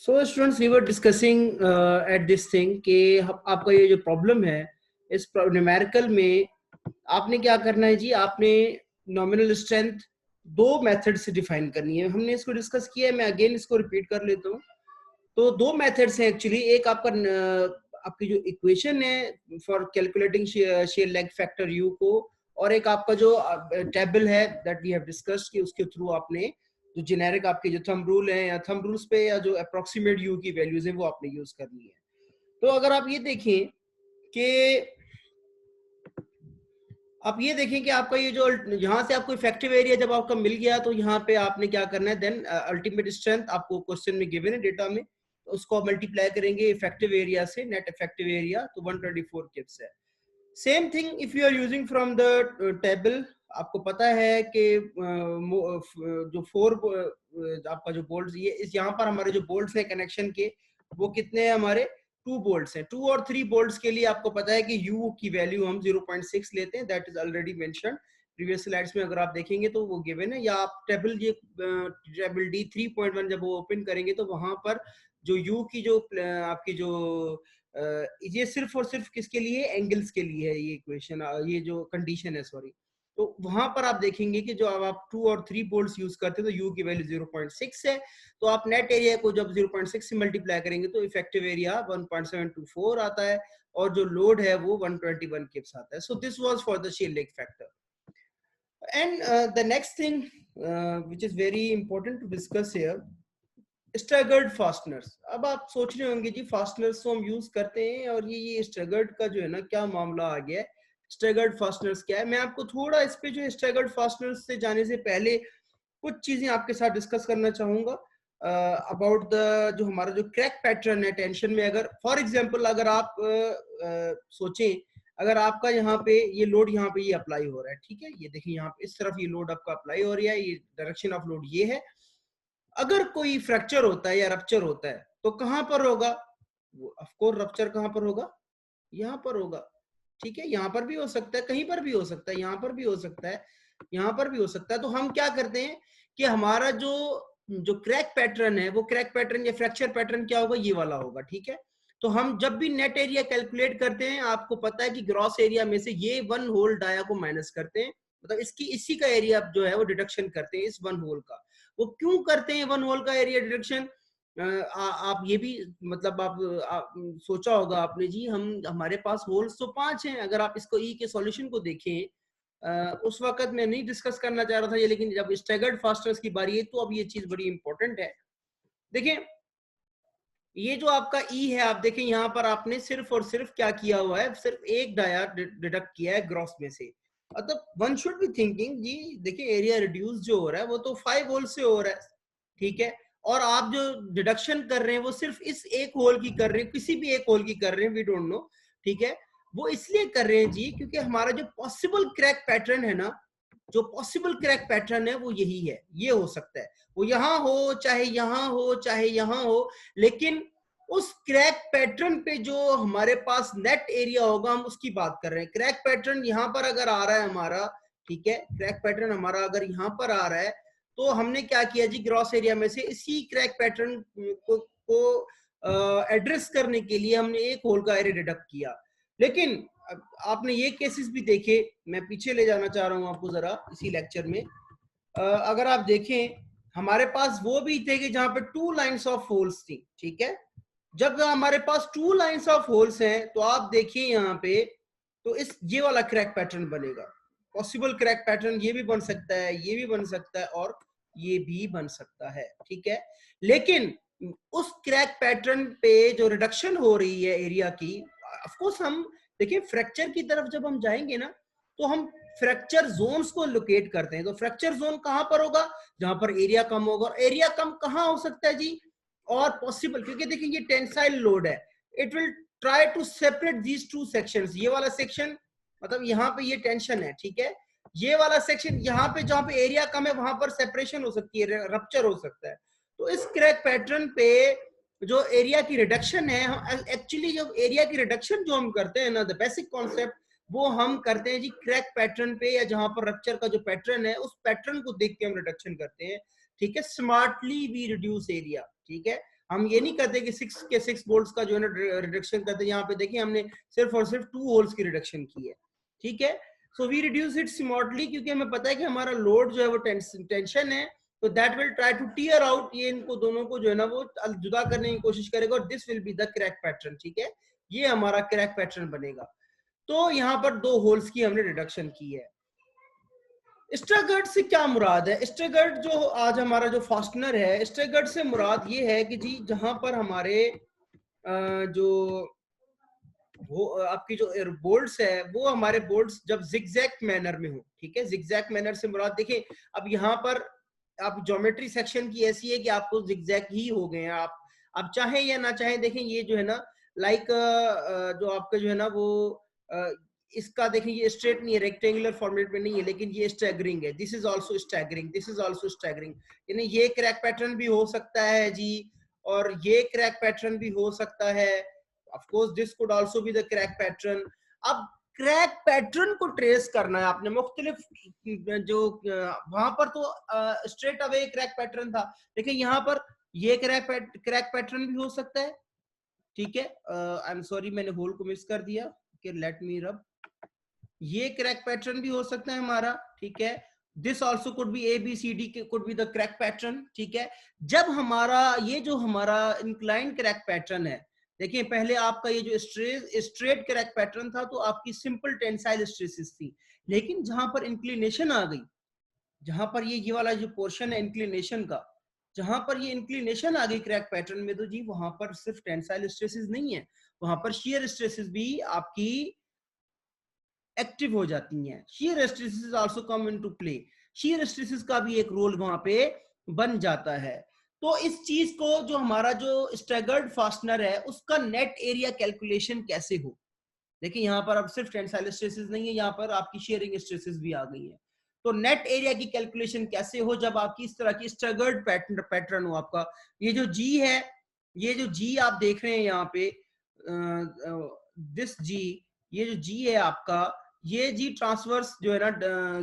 So students we were discussing at this thing कि आपका ये जो प्रॉब्लम है इस न्यूमेरिकल में आपने क्या करना है जी। आपने नॉमिनल स्ट्रेंथ दो मेथड से डिफाइन करनी है। हमने इसको डिस्कस किया है, मैं अगेन इसको रिपीट कर लेता हूँ। तो दो मेथड्स हैं एक्चुअली। एक आपका आपकी जो इक्वेशन है for calculating share leg factor you को, और एक आपका जो टेबल है दैट वी हैव डिस्कस्ड कि उसके थ्रू आपने जो जेनेरिक आपके जो थंब रूल है या थंब रूल्स पे या जो अप्रोक्सीमेट यू की वैल्यूज है वो आपने यूज करनी है। तो अगर आप ये देखें कि आपका ये जो यहाँ से आपको इफेक्टिव एरिया जब आपका मिल गया तो यहाँ पे आपने क्या करना है, देन अल्टीमेट स्ट्रेंथ आपको क्वेश्चन में गिवन है डेटा में, तो उसको मल्टीप्लाई करेंगे इफेक्टिव एरिया से, नेट इफेक्टिव एरिया, तो 124 किप्स है। Same thing if you are using from the table, आपको पता है कि जो आपका जो बोल्ट्स ये इस यहाँ पर हमारे जो बोल्ट्स हैं कनेक्शन के वो कितने हैं, हमारे 2 बोल्ट्स हैं। 2 और 3 बोल्ट्स के लिए आपको पता है कि u की वैल्यू हम 0.6 लेते हैं, that is already mentioned previous slides में। अगर आप देखेंगे तो वो गिवन है, या आप टेबल टेबल D 3.1 जब वो ओपन करेंगे तो वहां पर जो u की जो आपकी जो ये सिर्फ और सिर्फ किसके लिए, एंगल्स के लिए है ये इक्वेशन, ये जो कंडीशन है सॉरी। तो वहां पर आप देखेंगे कि जो अब आप 2 और 3 बोल्ट्स यूज करते हैं तो u की वैल्यू 0.6 है, तो आप नेट एरिया को जब 0.6 से मल्टीप्लाई करेंगे तो इफेक्टिव एरिया 1.724 आता है, और जो लोड है वो 121 किप्स आता है। So this was for the shear leg factor. And the next thing which is very important to discuss here, staggered fasteners. अब आप सोच रहे होंगे जी फास्टनर्स तो हम यूज करते हैं, और ये स्टैगर्ड का जो है ना क्या मामला आ गया है, स्टैगर्ड फास्टनर्स क्या है। मैं आपको थोड़ा इस पे जो स्टैगर्ड फास्टनर्स से जाने से पहले कुछ चीजें आपके साथ डिस्कस करना चाहूंगा अबाउट द जो हमारा जो क्रैक पैटर्न है टेंशन में। अगर फॉर एग्जांपल अगर आप सोचें, अगर आपका यहाँ पे ये लोड यहाँ पे ये अप्लाई हो रहा है, ठीक है, ये देखिए यहाँ पे इस तरफ ये लोड आपका अप्लाई हो रहा है, ये डायरेक्शन ऑफ लोड ये है। अगर कोई फ्रैक्चर होता है या रप्चर होता है तो कहां पर होगा, वो ऑफ कोर्स रप्चर कहां पर होगा, यहाँ पर होगा, ठीक है। यहाँ पर भी हो सकता है, कहीं पर भी हो सकता है, यहाँ पर भी हो सकता है, यहाँ पर भी हो सकता है। तो हम क्या करते हैं कि हमारा जो जो क्रैक पैटर्न है वो क्रैक पैटर्न या फ्रैक्चर पैटर्न क्या होगा, ये वाला होगा, ठीक है। तो हम जब भी नेट एरिया कैलकुलेट करते हैं, आपको पता है कि ग्रॉस एरिया में से ये वन होल डाया को माइनस करते हैं, मतलब इसकी इसी का एरिया जो है वो डिडक्शन करते हैं इस वन होल का। वो क्यों करते हैं वन होल का एरिया डिडक्शन, आप ये भी मतलब आप सोचा होगा आपने जी, हमारे पास होल्स तो 5 हैं। अगर आप इसको ई के सॉल्यूशन को देखें, उस वक्त मैं नहीं डिस्कस करना चाह रहा था ये, लेकिन जब स्टैगर्ड फास्टनर्स की बारी है तो अब ये चीज बड़ी इंपॉर्टेंट है। देखिए ये जो आपका ई है, आप देखें यहाँ पर आपने सिर्फ और सिर्फ क्या किया हुआ है, सिर्फ एक डाया डिडक्ट किया है ग्रॉस में से। मतलब वन शुड बी थिंकिंग जी, देखिए एरिया रिड्यूस जो हो रहा है वो तो 5 होल से हो रहा है, ठीक है, और आप जो डिडक्शन कर रहे हैं वो सिर्फ इस एक होल की कर रहे हैं, किसी भी एक होल की कर रहे हैं, वी डोंट नो, ठीक है। वो इसलिए कर रहे हैं जी क्योंकि हमारा जो पॉसिबल क्रैक पैटर्न है ना, जो पॉसिबल क्रैक पैटर्न है वो यही है। ये हो सकता है वो यहाँ हो, चाहे यहाँ हो, चाहे यहाँ हो, लेकिन उस क्रैक पैटर्न पे जो हमारे पास नेट एरिया होगा हम उसकी बात कर रहे हैं। क्रैक पैटर्न यहाँ पर अगर आ रहा है हमारा, ठीक है, क्रैक पैटर्न हमारा अगर यहाँ पर आ रहा है तो हमने क्या किया जी, ग्रॉस एरिया में से इसी क्रैक पैटर्न को एड्रेस करने के लिए हमने एक होल का एरिया डिडक्ट किया। लेकिन आपने ये केसेस भी देखे, मैं पीछे ले जाना चाह रहा हूं आपको जरा इसी लेक्चर में। अगर आप देखें हमारे पास वो भी थे कि जहां पे 2 लाइंस ऑफ होल्स थी, ठीक है। जब हमारे पास 2 लाइंस ऑफ होल्स हैं तो आप देखिए यहाँ पे, तो इस ये वाला क्रैक पैटर्न बनेगा। पॉसिबल क्रैक पैटर्न ये भी बन सकता है, ये भी बन सकता है, और ये भी बन सकता है, ठीक है। लेकिन उस क्रैक पैटर्न पे जो रिडक्शन हो रही है एरिया की, ऑफ कोर्स हम देखिए फ्रैक्चर की तरफ जब हम जाएंगे ना तो हम फ्रैक्चर जोन्स को लोकेट करते हैं। तो फ्रैक्चर जोन कहां पर होगा, जहां पर एरिया कम होगा। और एरिया कम कहां हो सकता है जी, और पॉसिबल, क्योंकि देखिए ये टेंसाइल लोड है, it will try to separate these two sections. ये वाला सेक्शन मतलब यहाँ पे ये टेंशन है, ठीक है, ये वाला सेक्शन यहाँ पे जहां पे एरिया कम है वहां पर सेपरेशन हो सकती है, रप्चर हो सकता है। तो इस क्रैक पैटर्न पे जो एरिया की रिडक्शन है, एक्चुअली जो एरिया की रिडक्शन जो हम करते हैं ना, द बेसिक कॉन्सेप्ट वो हम करते हैं जी क्रैक पैटर्न पे, या जहां पर रप्चर का जो पैटर्न है उस पैटर्न को देख के हम रिडक्शन करते हैं, ठीक है। स्मार्टली वी रिड्यूस एरिया, ठीक है। हम ये नहीं करते कि 6 के 6 बोल्ट्स का जो है ना रिडक्शन करते। यहाँ पे देखिए हमने सिर्फ और सिर्फ 2 होल्स की रिडक्शन की है, ठीक है। सो वी रिड्यूस इट स्मॉटली, क्योंकि हमें पता है कि हमारा लोड जो है वो टेंशन है, तो that will try to tear out, ये इनको दोनों को जो है ना वो जुदा करने की कोशिश करेगा, और this will be the crack pattern, ठीक है। ये हमारा क्रैक पैटर्न बनेगा। तो यहाँ पर 2 होल्स की हमने रिडक्शन की है। स्टैगर्ड से क्या मुराद है? स्टैगर्ड जो आज हमारा जो फास्टनर है, स्टैगर्ड से मुराद ये है कि जी जहां पर हमारे जो वो आपकी जो बोल्ट्स है, वो हमारे बोल्ट्स जब जिगजैग मैनर में हो, ठीक है। जिगजैग मैनर से मुराद देखिए, अब यहाँ पर आप ज्योमेट्री सेक्शन की ऐसी है कि आपको जिगजैग ही हो गए हैं, आप चाहे या ना चाहे। देखें ये जो है ना लाइक जो आपका जो है ना वो इसका देखें ये स्ट्रेट नहीं है, रेक्टेंगुलर फॉर्मेट में नहीं है, लेकिन ये स्टैगरिंग है। This is also staggering, this is also staggering, यानी ये क्रैक पैटर्न भी हो सकता है जी, और ये क्रैक पैटर्न भी हो सकता है। Of course this could also be the crack pattern. अब क्रैक पैटर्न को ट्रेस करना है आपने, मुख्तलिफ जो वहां पर तो स्ट्रेट अवे क्रैक पैटर्न था, देखिए यहाँ पर ये क्रैक पैटर्न भी हो सकता है, ठीक है। आई एम सॉरी, मैंने होल को मिस कर दिया, लेट मी रब। ये क्रैक पैटर्न भी हो सकता है हमारा, ठीक है। This also could be ABCD could be the crack pattern, ठीक है। जब हमारा ये जो हमारा इंक्लाइन क्रैक पैटर्न है, देखिए पहले आपका ये जो स्ट्रेट क्रैक पैटर्न था तो आपकी सिंपल टेंसाइल स्ट्रेसेस थी, लेकिन जहां पर इंक्लिनेशन आ गई, जहां पर ये वाला जो पोर्शन है इंक्लिनेशन का, जहां पर ये इंक्लिनेशन आ गई क्रैक पैटर्न में, तो जी वहां पर सिर्फ टेंसाइल स्ट्रेसेस नहीं है, वहां पर शियर स्ट्रेसेस भी आपकी एक्टिव हो जाती हैं। Shear stresses also come into play, shear stresses का भी एक रोल वहां पे बन जाता है। तो इस चीज को जो हमारा जो स्टैगर्ड फास्टनर है उसका नेट एरिया कैलकुलेशन कैसे हो, देखिए यहाँ पर अब सिर्फ टेंसाइल स्ट्रेसेस नहीं है, यहाँ पर आपकी शेयरिंग स्ट्रेसेस भी आ गई है। तो नेट एरिया की कैलकुलेशन कैसे हो जब आपकी इस तरह की स्टैगर्ड पैटर्न हो। आपका ये जो जी है, ये जो जी आप देख रहे हैं यहाँ पे दिस जी, ये जो जी है आपका, ये जी ट्रांसवर्स जो है ना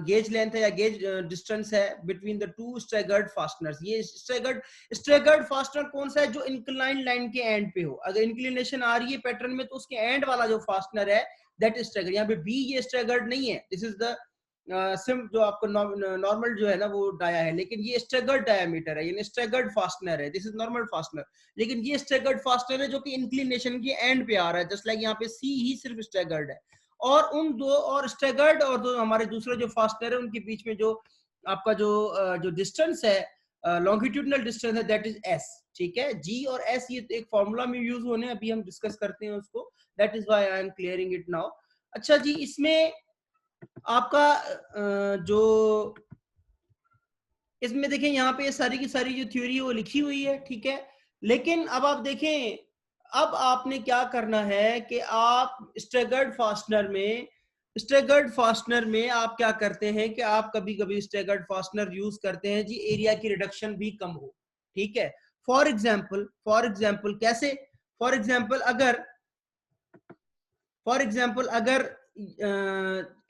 गेज लेंथ है या गेज डिस्टेंस है between the two staggered fasteners. ये स्टैगर्ड फास्टनर कौन सा है? जो इंक्लाइन लाइन के एंड पे हो, अगर इंक्लिनेशन आ रही है पैटर्न में तो उसके एंड वाला जो फास्टनर है दैट इज स्टैगर्ड। यहाँ पे बी ये स्टैगर्ड नहीं है, दिस इज द सिम जो आपको नॉर्मल जो है ना वो डाया है, लेकिन ये स्टैगर्ड डायमीटर है, यानी स्टैगर्ड फास्टनर है, दिस इज नॉर्मल फास्टनर, लेकिन ये स्टैगर्ड फास्टनर है जो कि इंक्लिनेशन के एंड पे आ रहा है, जस्ट लाइक यहाँ पे सी ही सिर्फ स्टैगर्ड है। और उन दो और स्टैगर्ड और दो हमारे दूसरे जो फास्टनर है उनके बीच में जो आपका जो डिस्टेंस है लॉन्गिट्यूडनल डिस्टेंस है दैट इज एस, ठीक है। जी और एस ये एक फॉर्मूला में यूज होने, अभी हम डिस्कस करते हैं उसको, that is why I am clearing it now. अच्छा जी, इसमें आपका जो इसमें देखें यहाँ पे सारी की सारी जो थ्योरी है वो लिखी हुई है, ठीक है। लेकिन अब आप देखें, अब आपने क्या करना है कि आप स्टैगर्ड फास्टनर में आप क्या करते हैं कि आप कभी कभी स्टैगर्ड फास्टनर यूज करते हैं जी एरिया की रिडक्शन भी कम हो, ठीक है। फॉर एग्जाम्पल कैसे? फॉर एग्जाम्पल अगर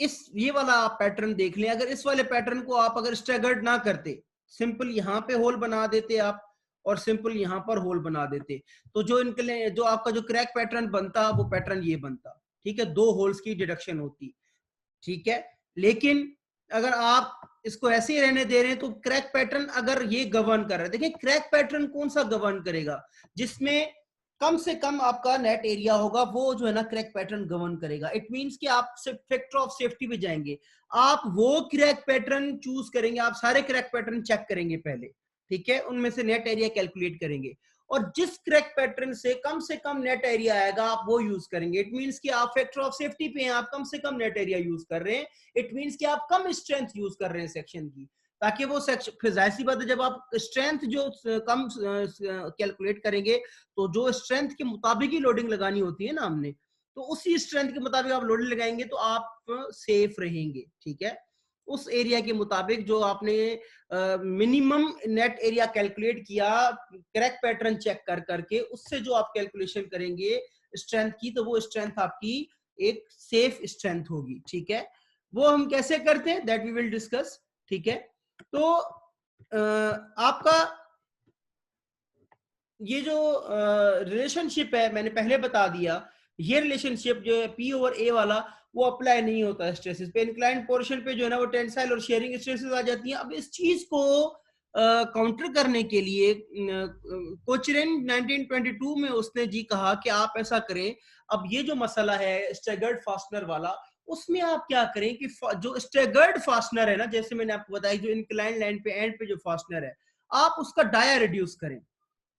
इस ये वाला आप पैटर्न देख लें, अगर इस वाले पैटर्न को आप अगर स्टैगर्ड ना करते, सिंपल यहाँ पे होल बना देते आप और सिंपल यहाँ पर होल बना देते, तो जो इनके लिए जो आपका जो क्रैक पैटर्न बनता वो पैटर्न ये बनता, ठीक है। 2 होल्स की डिडक्शन होती, ठीक है। लेकिन अगर आप इसको ऐसे ही रहने दे रहे हैं तो क्रैक पैटर्न अगर ये गवर्न कर रहा है, देखिए क्रैक पैटर्न कौन सा गवर्न करेगा? जिसमें कम से कम आपका नेट एरिया होगा, वो जो है ना क्रैक पैटर्न गवर्न करेगा। इट मींस कि आप फैक्टर ऑफ सेफ्टी पे जाएंगे, आप वो क्रैक पैटर्न चूज करेंगे, आप सारे क्रैक पैटर्न चेक करेंगे पहले, ठीक है, उनमें से नेट एरिया कैलकुलेट करेंगे, और जिस क्रैक पैटर्न से कम नेट एरिया आएगा आप वो यूज करेंगे। इट मींस कि आप फैक्टर ऑफ सेफ्टी पे हैं, आप कम से कम नेट एरिया यूज कर रहे हैं, इट मींस कि आप कम स्ट्रेंथ यूज कर रहे हैं सेक्शन की, ताकि वो सेक्शन, फिर जाहिर सी बात है जब आप स्ट्रेंथ जो कम कैलकुलेट करेंगे तो जो स्ट्रेंथ के मुताबिक ही लोडिंग लगानी होती है ना हमने, तो उसी स्ट्रेंथ के मुताबिक आप लोडिंग लगाएंगे तो आप सेफ रहेंगे, ठीक है। उस एरिया के मुताबिक जो आपने मिनिमम नेट एरिया कैलकुलेट किया क्रैक पैटर्न चेक कर करके, उससे जो आप कैलकुलेशन करेंगे स्ट्रेंथ की, तो वो स्ट्रेंथ आपकी एक सेफ स्ट्रेंथ होगी, ठीक है। वो हम कैसे करते हैं दैट वी विल डिस्कस, ठीक है। तो आपका ये जो रिलेशनशिप है मैंने पहले बता दिया, ये रिलेशनशिप जो है पी ओवर ए वाला वो अप्लाई नहीं होता है स्ट्रेसेस पे। इंक्लाइंड पोर्शन पे जो है ना वो टेंसाइल और शेयरिंग स्ट्रेसेस आ जाती हैं। अब इस चीज को काउंटर करने के लिए कोचरेन 1922 में उसने जी कहा कि आप ऐसा करें, अब ये जो मसला है स्टैगर्ड फास्टनर वाला, उसमें आप क्या करें कि जो स्टैगर्ड फास्टनर है ना, जैसे मैंने आपको बताया जो इंक्लाइंड लाइन पे एंड पे जो फास्टनर है, आप उसका डाया रिड्यूस करें।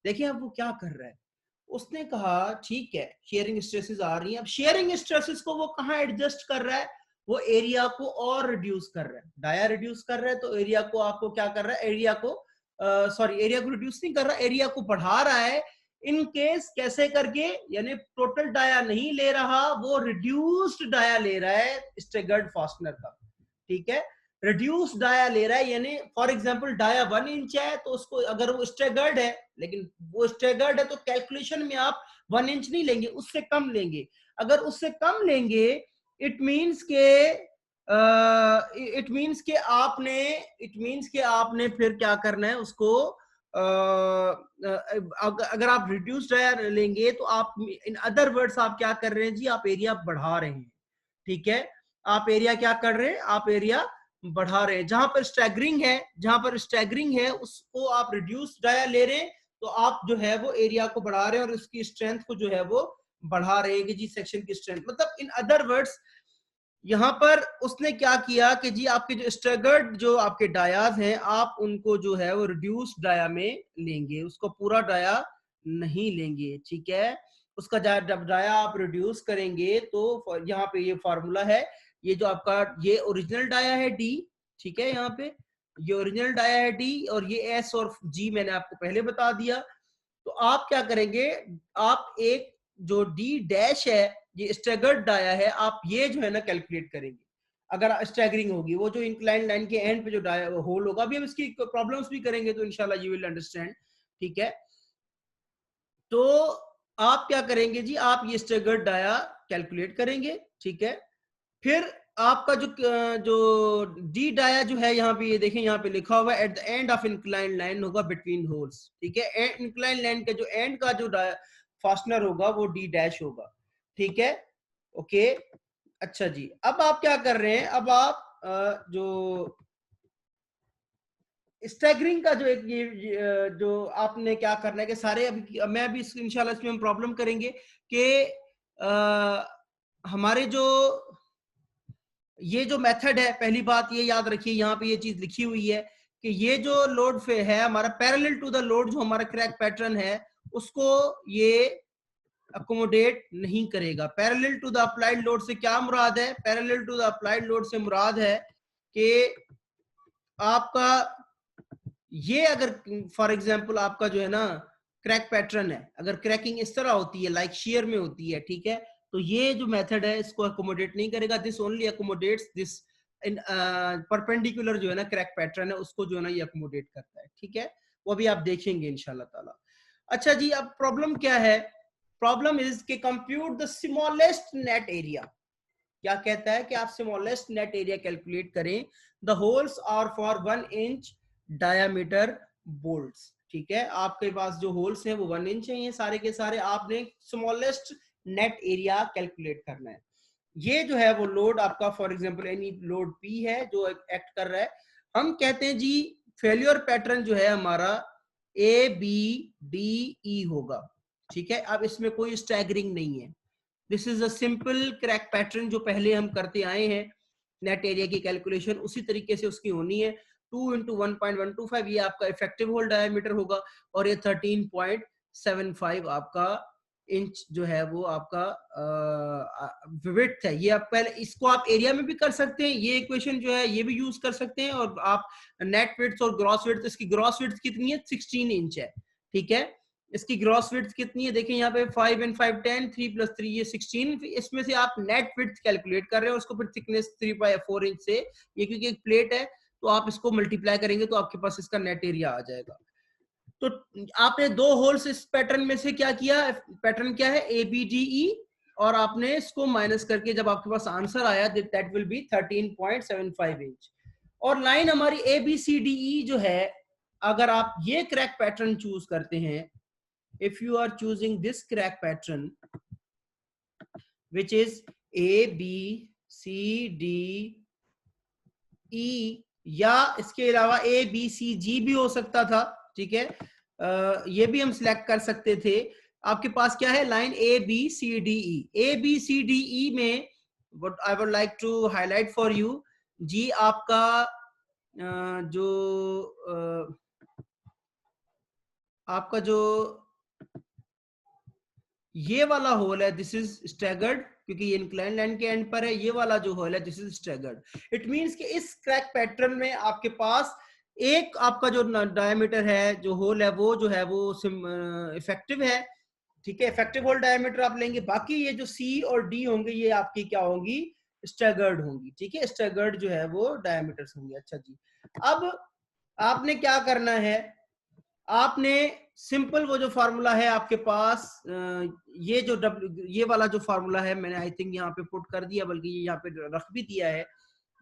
देखिए अब वो क्या कर रहा है, उसने कहा ठीक है शेयरिंग स्ट्रेसेस आ रही हैं, अब शेयरिंग स्ट्रेसेस को वो कहाँ एडजस्ट कर रहा है, वो एरिया को और रिड्यूस कर रहा है, डाया रिड्यूस कर रहा है, तो एरिया को आपको क्या कर रहा है, एरिया को सॉरी एरिया को रिड्यूस नहीं कर रहा, एरिया को बढ़ा रहा है। इन केस कैसे करके, यानी टोटल डाया नहीं ले रहा, वो रिड्यूस्ड डाया ले रहा है स्टैगर्ड फास्टनर का, ठीक है, रिड्यूस डाया ले रहा है। यानी फॉर एग्जांपल डाया 1 इंच है तो उसको अगर वो स्टैगर्ड है, लेकिन वो स्टैगर्ड है तो कैलकुलेशन में आप 1 इंच नहीं लेंगे, उससे कम लेंगे। अगर उससे कम लेंगे इट मींस के आपने फिर क्या करना है उसको, अगर आप रिड्यूस डाया लेंगे तो आप इन अदर वर्ड्स आप क्या कर रहे हैं जी, आप एरिया बढ़ा रहे हैं, ठीक है, आप एरिया क्या कर रहे हैं, आप एरिया बढ़ा रहे हैं। जहां पर स्टैगरिंग है उसको आप रिड्यूस डाया ले रहे हैं, तो आप जो है वो एरिया को बढ़ा रहे हैं और उसकी स्ट्रेंथ को जो है वो बढ़ा रहे हैं कि जी सेक्शन की स्ट्रेंथ, मतलब इन अदर वर्ड्स यहां पर उसने क्या किया कि जी आपके जो स्टैगर्ड जो आपके डायाज हैं आप उनको जो है वो रिड्यूस डाया में लेंगे, उसको पूरा डाया नहीं लेंगे, ठीक है। उसका जब डाया आप रिड्यूस करेंगे तो यहाँ पे ये फॉर्मूला है, ये जो आपका ये ओरिजिनल डाया है डी, ठीक है, यहाँ पे ये ओरिजिनल डाया है डी और ये एस और जी मैंने आपको पहले बता दिया। तो आप क्या करेंगे, आप एक जो डी डैश है ये स्टैगर्ड डाया है, आप ये जो है ना कैलकुलेट करेंगे अगर स्टैगरिंग होगी, वो जो इंक्लाइन लाइन के एंड पे जो डाया होल होगा, अभी हम इसकी प्रॉब्लम्स भी करेंगे तो इंशाल्लाह यू विल अंडरस्टैंड, ठीक है। तो आप क्या करेंगे जी, आप ये स्टैगर्ड डाया कैलकुलेट करेंगे, ठीक है। फिर आपका जो डी डाया जो है यहाँ पे ये देखें, यहाँ पे लिखा हुआ है at the end of incline line होगा बिटवीन होल्स, ठीक है, इंक्लाइन लाइन का जो एंड का जो फास्टनर होगा वो डी डैश होगा, ठीक है, ओके। अच्छा जी, अब आप क्या कर रहे हैं, अब आप जो स्टैगरिंग का जो एक ये जो आपने क्या करना है कि सारे अभी मैं अभी इंशाल्लाह इसमें हम प्रॉब्लम करेंगे कि हमारे जो ये जो मेथड है, पहली बात ये याद रखिए यहाँ पे ये चीज लिखी हुई है कि ये जो लोड पे है हमारा पैरेलल टू द लोड, जो हमारा क्रैक पैटर्न है उसको ये अकोमोडेट नहीं करेगा। Parallel to the applied load से क्या मुराद है, parallel to the applied load से मुराद है कि आपका ये अगर फॉर एग्जांपल आपका जो है ना क्रैक पैटर्न है, अगर क्रैकिंग इस तरह होती है लाइक शेयर में होती है, ठीक है, तो ये जो मेथड है इसको अकोमोडेट नहीं करेगा, this only accommodates this in perpendicular जो है ना क्रैक पैटर्न है उसको जो है ना ये अकोमोडेट करता है, ठीक है, वो भी आप देखेंगे इंशाल्लाह ताला। अच्छा जी, अब प्रॉब्लम क्या है, प्रॉब्लम इज के compute the smallest net area, क्या कहता है कि आप स्मॉलेस्ट नेट एरिया कैलकुलेट करें, the holes are for 1 inch diameter bolts, ठीक है, आपके पास जो होल्स हैं वो 1 इंच है, ये सारे के सारे आपने स्मॉलेस्ट नेट एरिया कैलकुलेट करना है। ये जो है वो लोड आपका for example any load P है जो एक्ट कर रहा है, हम कहते हैं जी फेल्योर पैटर्न जो है हमारा ए बी डी ई होगा, ठीक है, अब इसमें कोई स्टैगरिंग नहीं है, this is a simple crack pattern जो पहले हम करते आए हैं, नेट एरिया की कैलकुलेशन उसी तरीके से उसकी होनी है, 2 इंटू 1.125 ये आपका इफेक्टिव होल डायमीटर होगा और ये 13.75 आपका इंच जो है वो आपका विड्थ है। ये आप पहले इसको आप एरिया में भी कर सकते हैं, ये इक्वेशन जो है ये भी यूज कर सकते हैं, और आप नेट विड्थ और ग्रॉस विड्थ, इसकी ग्रॉस विड्थ कितनी है 16 इंच है, ठीक है, इसकी ग्रॉस विड्थ कितनी है देखें यहाँ पे 5 and 5 10 3 + 3 ये 16, इसमें से आप नेट विड्थ कैलकुलेट कर रहे हैं, उसको फिर थिकनेस 3/4 इंच से, ये क्योंकि एक प्लेट है तो आप इसको मल्टीप्लाई करेंगे तो आपके पास इसका नेट एरिया आ जाएगा। तो आपने दो होल्स इस पैटर्न में से क्या किया, पैटर्न क्या है ABDE, और आपने इसको माइनस करके जब आपके पास आंसर आया दैट विल बी 13.75 इंच, और लाइन हमारी ABCDE जो है, अगर आप ये क्रैक पैटर्न चूज करते हैं if you are choosing this crack pattern which is A B C D E, या इसके अलावा A B C G भी हो सकता था, ठीक है, ये भी हम सिलेक्ट कर सकते थे। आपके पास क्या है, line A B C D E, A B C D E में what I would like to highlight for you जी, आपका आपका जो ये वाला होल है दिस इज स्टैगर्ड, क्योंकि ये इंक्लाइन लाइन के एंड पर है। ये वाला जो होल है this is staggered. It means कि इस क्रैक पैटर्न में आपके पास एक आपका जो डायमीटर है, जो होल है, वो जो है वो इफेक्टिव है, ठीक है, इफेक्टिव होल डायमीटर आप लेंगे। बाकी ये जो सी और डी होंगे ये आपकी क्या होंगी, स्टैगर्ड होंगी, ठीक है, स्टैगर्ड जो है वो डायमीटर्स होंगे। अच्छा जी, अब आपने क्या करना है, आपने सिंपल वो जो फार्मूला है आपके पास, ये जो ये वाला जो फार्मूला है मैंने आई थिंक यहाँ पे पुट कर दिया, बल्कि यहाँ पे रख भी दिया है,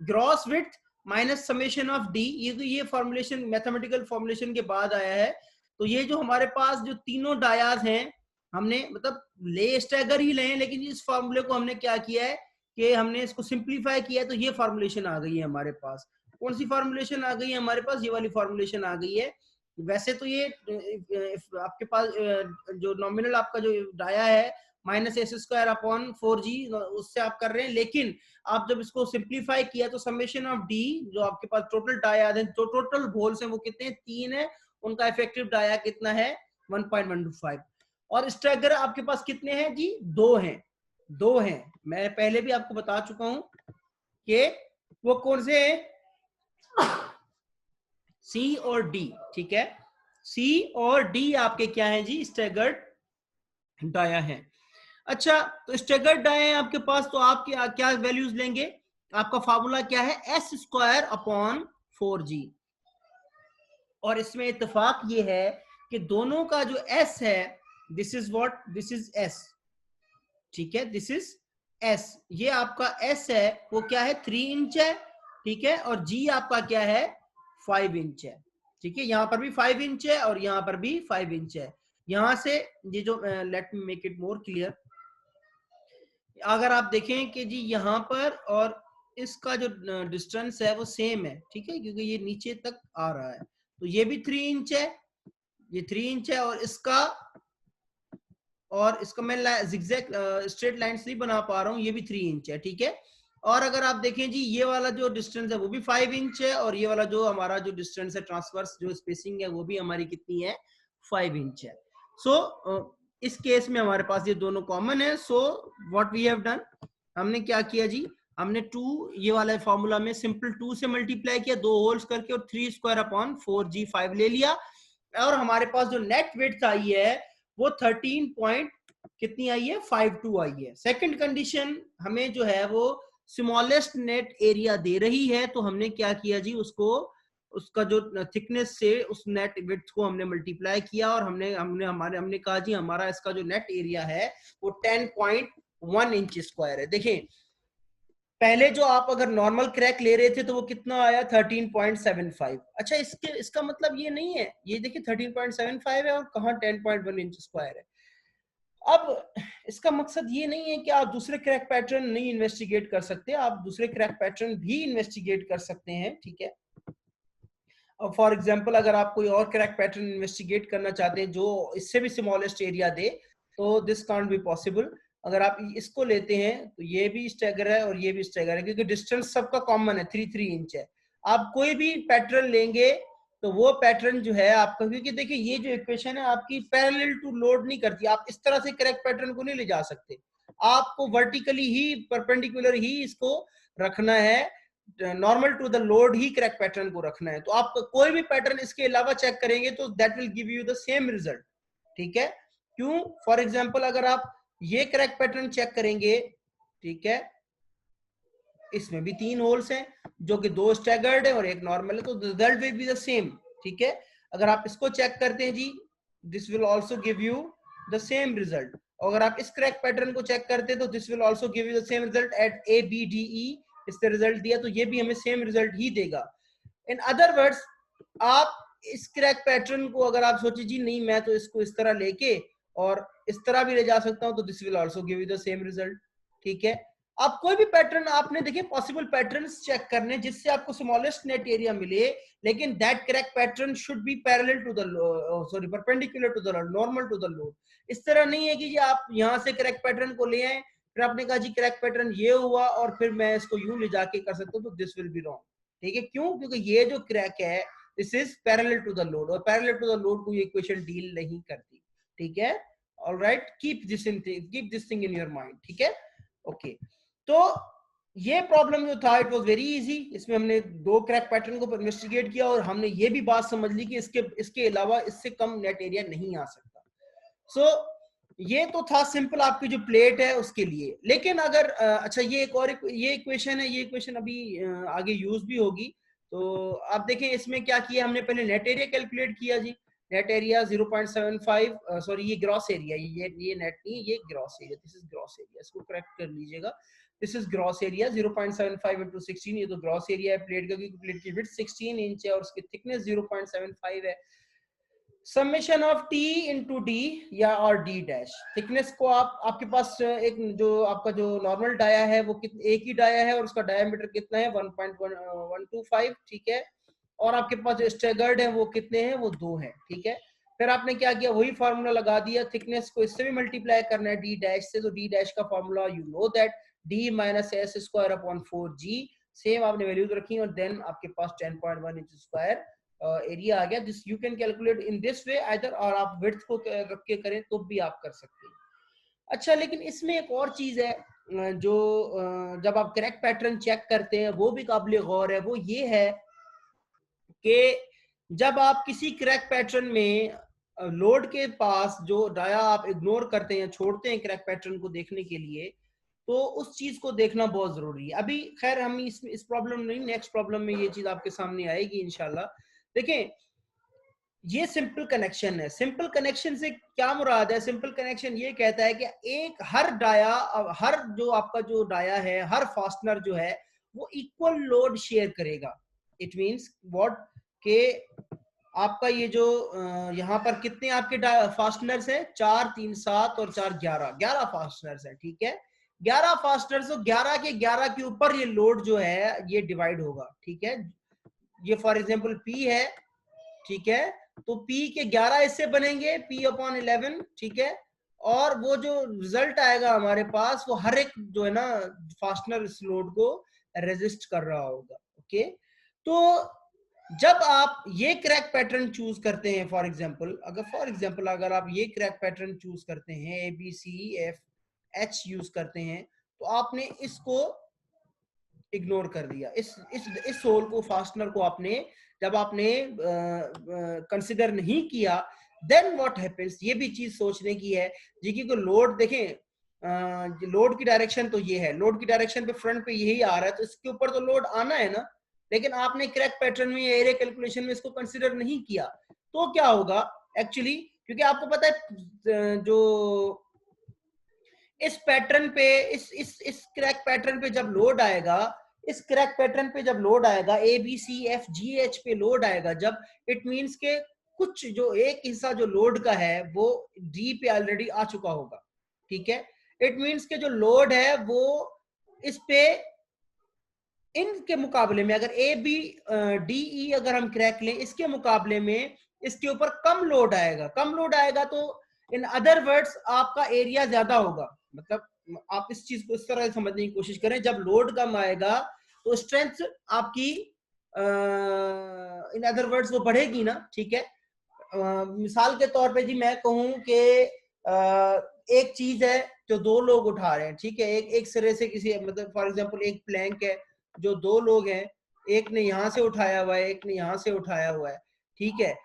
gross width minus summation of D. ये फॉर्मुलेशन मैथमेटिकल फॉर्मुलेशन के बाद आया है। तो ये जो हमारे पास जो तीनों डायाज हैं, हमने मतलब ले स्टैगर ही लें, लेकिन इस फॉर्मूले को हमने क्या किया है कि हमने इसको सिंप्लीफाई किया है। तो ये फॉर्मुलेशन आ गई है हमारे पास। कौन सी फॉर्मुलेशन आ गई है हमारे पास, ये वाली फॉर्मुलेशन आ गई है। वैसे तो ये आपके पास जो नॉमिनल आपका जो डाया है minus S square upon 4g उससे आप कर रहे हैं, लेकिन आप जब इसको सिंप्लीफाई किया तो समेशन ऑफ डी जो आपके पास टोटल डाया है, जो टोटल होल्स हैं वो कितने हैं, 3 है, उनका इफेक्टिव डाया कितना है 1.125। और स्टैगर आपके पास कितने हैं जी, 2 हैं, 2 हैं। मैं पहले भी आपको बता चुका हूं कि वो कौन से हैं, सी और डी, ठीक है, सी और डी आपके क्या है जी, स्टैगर्ड डाया है। अच्छा, तो स्टैगर्ड डाया है आपके पास, तो आप क्या वैल्यूज लेंगे, आपका फार्मूला क्या है, एस स्क्वायर अपॉन 4g। और इसमें इत्तेफाक ये है कि दोनों का जो एस है this is what, this is S, ठीक है, दिस इज एस। ये आपका एस है वो क्या है 3 इंच है, ठीक है, और जी आपका क्या है 5 इंच है, ठीक है, यहां पर भी 5 इंच है और यहां पर भी 5 इंच है। यहां से ये जो let me make it more clear, अगर आप देखें कि जी यहां पर और इसका जो डिस्टेंस है वो सेम है, ठीक है, क्योंकि ये नीचे तक आ रहा है, तो ये भी 3 इंच है, ये 3 इंच है, और इसका मैं जिगजैग स्ट्रेट लाइंस नहीं बना पा रहा हूँ, ये भी 3 इंच है, ठीक है। और अगर आप देखें जी ये वाला जो डिस्टेंस है वो भी 5 इंच है, और ये वाला जो हमारा जो डिस्टेंस है ट्रांसवर्स जो स्पेसिंग है वो भी हमारी कितनी है 5 इंच है। सो इस केस में हमारे पास ये दोनों कॉमन है। So what we have done, हमने क्या किया जी, हमने 2 ये वाला फॉर्मूला में सिंपल 2 से मल्टीप्लाई किया, 2 होल्स करके, और 3 स्क्वायर अपॉन 4g 5 ले लिया, और हमारे पास जो नेट विड्थ आई है वो 13 पॉइंट कितनी आई है 52 आई है। सेकंड कंडीशन हमें जो है वो स्मॉलेस्ट नेट एरिया दे रही है, तो हमने क्या किया जी, उसको उसका जो थिकनेस से उस नेट विड्थ को हमने मल्टीप्लाई किया, और हमने कहा जी हमारा इसका जो नेट एरिया है वो 10.1 इंच स्क्वायर है। देखें पहले जो आप अगर नॉर्मल क्रैक ले रहे थे तो वो कितना आया 13.75। अच्छा, इसका मतलब ये नहीं है, ये देखिए 13.75 है और कहाँ 10.1 इंच स्क्वायर है। अब इसका मकसद ये नहीं है कि आप दूसरे क्रैक पैटर्न नहीं इन्वेस्टिगेट कर सकते, आप दूसरे क्रैक पैटर्न भी इन्वेस्टिगेट कर सकते हैं, ठीक है। अब फॉर एग्जांपल अगर आप कोई और क्रैक पैटर्न इन्वेस्टिगेट करना चाहते हैं जो इससे भी स्मॉलेस्ट एरिया दे, तो दिस कांट बी पॉसिबल। अगर आप इसको लेते हैं तो ये भी स्टैगर है और ये भी स्टैगर है, क्योंकि डिस्टेंस सबका कॉमन है, 3 इंच है। आप कोई भी पैटर्न लेंगे तो वो पैटर्न जो है आपका, क्योंकि देखिए ये जो इक्वेशन है आपकी पैरेलल टू लोड नहीं करती, आप इस तरह से क्रैक पैटर्न को नहीं ले जा सकते, आपको वर्टिकली ही परपेंडिकुलर ही इसको रखना है, नॉर्मल टू द लोड ही क्रैक पैटर्न को रखना है। तो आप कोई भी पैटर्न इसके अलावा चेक करेंगे तो that will give you the same result, ठीक है। क्यों, फॉर एग्जांपल अगर आप ये क्रैक पैटर्न चेक करेंगे, ठीक है, इसमें भी 3 होल्स हैं जो कि 2 स्टैगर्ड है और 1 नॉर्मल है, तो result will be the same, ठीक है। अगर आप इसको चेक करते हैं जी, this will also give you the same result. अगर आप इस क्रैक पैटर्न को चेक करते हैं तो this will also give you the same result at A B D E, इससे रिजल्ट दिया तो ये भी हमें सेम रिजल्ट ही देगा। इन अदर वर्ड्स, आप इस क्रैक पैटर्न को अगर आप सोचे जी नहीं मैं तो इसको इस तरह लेके और इस तरह भी ले जा सकता हूं, तो this will also give you the same result. ठीक है, आप कोई भी पैटर्न आपने देखिए पॉसिबल पैटर्न्स चेक करने जिससे आपको स्मॉलेस्ट नेट एरिया मिले, लेकिन that crack pattern should be parallel to the sorry perpendicular to the normal to the load. इस तरह नहीं है कि जी आप यहां से क्रैक पैटर्न को ले आए फिर आपने कहा जी क्रैक पैटर्न ये हुआ और फिर मैं इसको यूं ले जाके कर सकता हूं, तो दिस विल बी रॉन्ग। ठीक है, क्यों? क्योंकि ये जो क्रैक है this is parallel to the load, और पैरेलल टू द लोड को ये इक्वेशन डील नहीं करती। ठीक है, alright, keep this thing in your mind. ठीक है, ओके। तो ये प्रॉब्लम जो था इट वाज वेरी इजी, इसमें हमने दो क्रैक पैटर्न को इन्वेस्टिगेट किया और हमने ये भी बात समझ ली कि इसके अलावा इससे कम नेट एरिया नहीं आ सकता। सो ये तो था सिंपल आपकी जो प्लेट है उसके लिए। लेकिन अगर अच्छा ये एक और ये इक्वेशन है, ये इक्वेशन अभी आगे यूज भी होगी। तो आप देखें इसमें क्या किया हमने, पहले नेट एरिया कैलकुलेट किया जी, नेट एरिया 0.75 सॉरी ये ग्रॉस एरिया, ये नेट नहीं ये gross area, this is gross area, इसको करेक्ट कर लीजिएगा। This is gross area 0.75 into 16, ये तो ग्रॉस एरिया है प्लेट का, क्योंकि प्लेट की विड्थ 16 इंच है और उसकी थिकनेस 0.75 है। Summation of T into D या और डी डैश, थिकनेस को आपके पास एक जो आपका जो नॉर्मल डाया है वो एक ही डाया है और उसका डायमीटर कितना है 1.125। ठीक है, और आपके पास जो स्टैगर्ड है वो कितने हैं, वो 2 हैं। ठीक है, फिर आपने क्या किया, वही फार्मूला लगा दिया, थिकनेस को इससे भी मल्टीप्लाई करना है डी डैश से, तो डी डैश का formula you know that D minus S square upon 4g, same आपने वैल्यूज रखी और देन आपके पास 10.1 इंच स्क्वायर एरिया आ गया। This you can calculate in this way either, और आप विड्थ को रख के करें तो भी आप कर सकते हैं। अच्छा, लेकिन इसमें एक और चीज है जो जब आप क्रैक पैटर्न चेक करते हैं वो भी काबिल गौर है, वो ये है कि जब आप किसी क्रैक पैटर्न में लोड के पास जो डाया आप इग्नोर करते हैं, छोड़ते हैं क्रैक पैटर्न को देखने के लिए, तो उस चीज को देखना बहुत जरूरी है। अभी खैर हम इस प्रॉब्लम नहीं, नेक्स्ट प्रॉब्लम में ये चीज आपके सामने आएगी इंशाल्लाह। देखें ये सिंपल कनेक्शन है, सिंपल कनेक्शन से क्या मुराद है? सिंपल कनेक्शन ये कहता है कि एक हर डाया, हर जो आपका जो डाया है, हर फास्टनर जो है वो इक्वल लोड शेयर करेगा। इट मींस व्हाट के आपका ये जो यहाँ पर कितने आपके फास्टनर्स है, 4 3 7 और 4 11 फास्टनर्स है। ठीक है, 11 फास्टनर्स, तो 11 के 11 के ऊपर ये लोड जो है ये डिवाइड होगा। ठीक है, ये फॉर एग्जांपल P है। ठीक है, तो P के 11 हिस्से बनेंगे, P अपॉन 11। ठीक है, और वो जो रिजल्ट आएगा हमारे पास वो हर एक जो है ना फास्टनर इस लोड को रेजिस्ट कर रहा होगा। ओके, तो जब आप ये क्रैक पैटर्न चूज करते हैं, फॉर एग्जांपल अगर आप ये क्रैक पैटर्न चूज करते हैं ABCEFH यूज करते हैं, तो आपने इसको इग्नोर कर दिया, इस होल को, फास्टनर को आपने जब आपने कंसिडर नहीं किया, देन व्हाट हैपेंस, ये भी चीज सोचने की है जी की लोड देखें, लोड की डायरेक्शन तो ये है, लोड की डायरेक्शन पे फ्रंट पे यही आ रहा है, तो इसके ऊपर तो लोड आना है ना, लेकिन आपने क्रैक पैटर्न में एरिया कैलकुलेशन में इसको कंसिडर नहीं किया, तो क्या होगा एक्चुअली, क्योंकि आपको पता है जो इस पैटर्न पे इस क्रैक पैटर्न पे जब लोड आएगा, इस क्रैक पैटर्न पे जब लोड आएगा, ABCFGH पे लोड आएगा जब, इट मींस के कुछ जो एक हिस्सा जो लोड का है वो D पे ऑलरेडी आ चुका होगा। ठीक है, इट मींस के जो लोड है वो इस पे इनके मुकाबले में, अगर ABDE अगर हम क्रैक लें, इसके मुकाबले में इसके ऊपर कम लोड आएगा, तो इन अदर वर्ड्स आपका एरिया ज्यादा होगा। मतलब आप इस चीज को इस तरह समझने की कोशिश करें, जब लोड कम आएगा तो स्ट्रेंथ आपकी इन अदर वर्ड्स वो बढ़ेगी ना। ठीक है, मिसाल के तौर पे जी मैं कहूं कि एक चीज है जो 2 लोग उठा रहे हैं। ठीक है, एक सिरे से किसी, मतलब फॉर एग्जांपल एक प्लैंक है जो 2 लोग हैं, एक ने यहां से उठाया हुआ है, एक ने यहां से उठाया हुआ है। ठीक है,